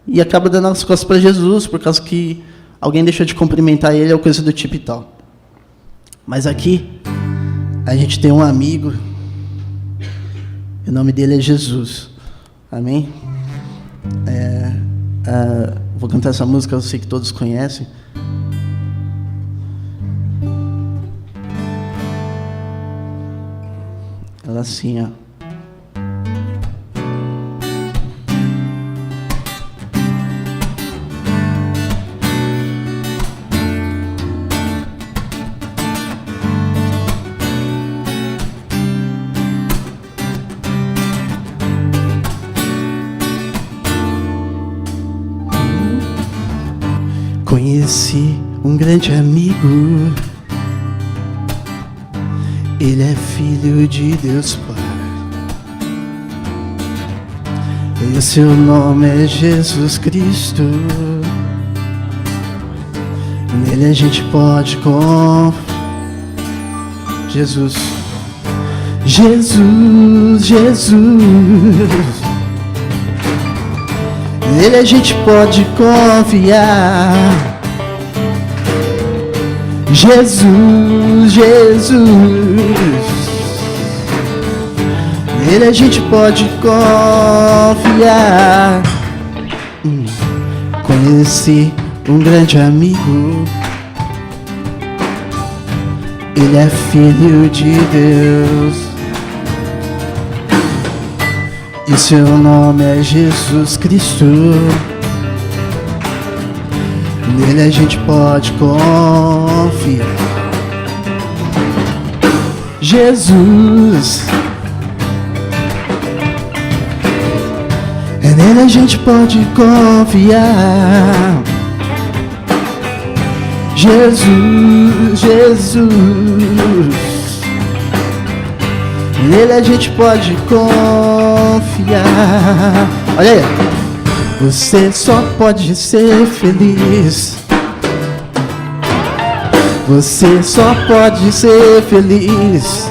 e acaba dando as costas para Jesus, por causa que alguém deixou de cumprimentar ele, ou coisa do tipo e tal. Mas aqui, a gente tem um amigo, e o nome dele é Jesus. Amém? Vou cantar essa música, eu sei que todos conhecem. Ela assim, ó. Conheci um grande amigo. Ele é filho de Deus Pai. E o seu nome é Jesus Cristo. Nele a gente pode confiar. Jesus, Jesus, Jesus. Nele a gente pode confiar. Jesus, Jesus. Nele a gente pode confiar. Conheci um grande amigo. Ele é filho de Deus. E seu nome é Jesus Cristo. Nele a gente pode confiar. Jesus. Nele a gente pode confiar. Jesus, Jesus. Nele a gente pode confiar. Olha aí. Você só pode ser feliz. Você só pode ser feliz.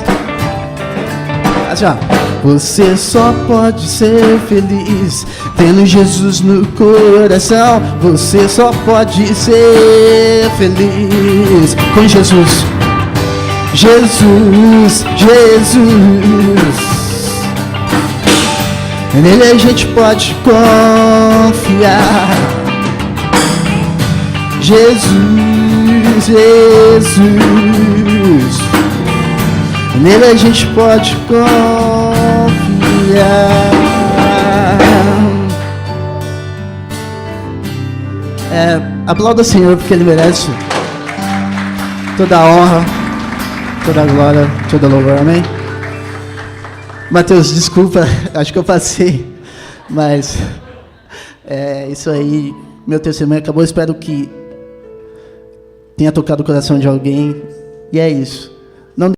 Assim, ó. Você só pode ser feliz tendo Jesus no coração. Você só pode ser feliz com Jesus. Jesus, Jesus. Nele a gente pode confiar. Jesus, Jesus. Nele a gente pode confiar. Aplauda o Senhor, porque Ele merece toda a honra, toda a glória, toda a louvor. Amém? Mateus, desculpa, acho que eu passei, mas isso aí, meu testemunho acabou. Espero que tenha tocado o coração de alguém, e é isso.